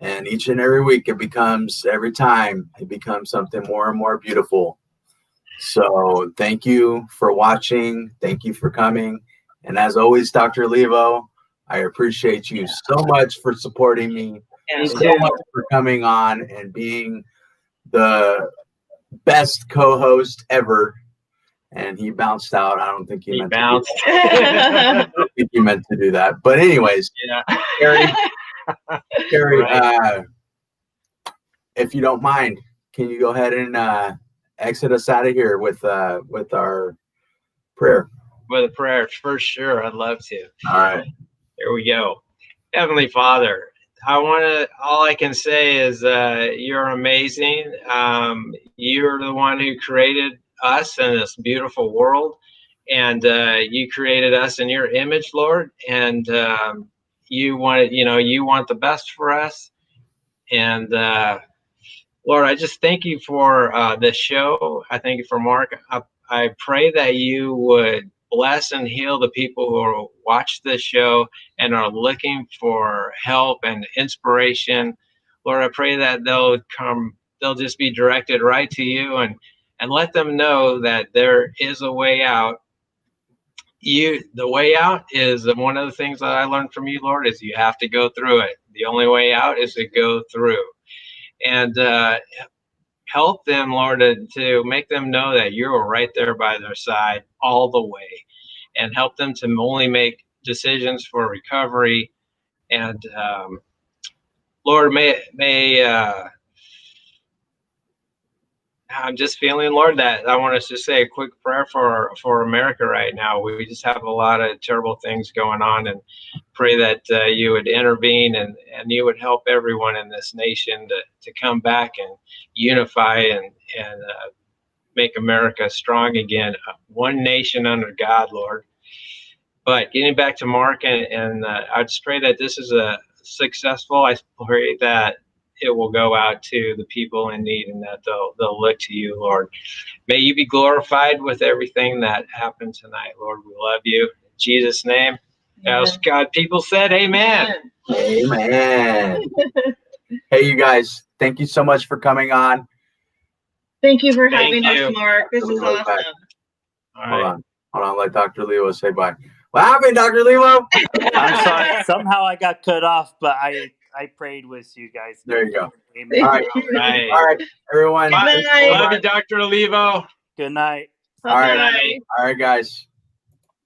And each and every week every time it becomes something more and more beautiful. So thank you for watching. Thank you for coming. And as always, Dr. Olivo, I appreciate you so much for supporting me, so much for coming on and being the best co-host ever. and he bounced out. I don't think he meant bounced. to do that. I don't think he meant to do that. But anyways, Yeah. Cary, Right. if you don't mind, can you go ahead and exit us out of here with our prayer? With a prayer, for sure. I'd love to. All right. Here we go. Heavenly Father, all I can say is you're amazing. You're the one who created us in this beautiful world, and you created us in your image, Lord, and you want the best for us. And Lord, I just thank you for this show. I thank you for Mark. I pray that you would bless and heal the people who watch this show and are looking for help and inspiration. Lord, I pray that they'll just be directed right to you, and let them know that there is a way out. The way out is one of the things that I learned from you, Lord, is you have to go through it. The only way out is to go through. And help them, Lord, to make them know that you're right there by their side all the way, and help them to only make decisions for recovery. And Lord, I'm just feeling, Lord, that I want us to say a quick prayer for America right now. We just have a lot of terrible things going on, and pray that you would intervene and you would help everyone in this nation to come back and unify and make America strong again. One nation under God, Lord. But getting back to Mark, and I just pray that this is a successful. I pray that it will go out to the people in need, and that they'll look to you, Lord. May you be glorified with everything that happened tonight, Lord. We love you. In Jesus' name. As God people said, amen. Amen. Hey, you guys, thank you so much for coming on. Thank you for Thank having you. us, Mark. This is awesome. All right. Hold on. Let Dr. Olivo say bye. What happened, Dr. Olivo? I'm sorry. Somehow I got cut off, but I prayed with you guys. There you go. Amen. All right, everyone. Bye. Good night. Love you, Dr. Olivo. Good night. All right, guys.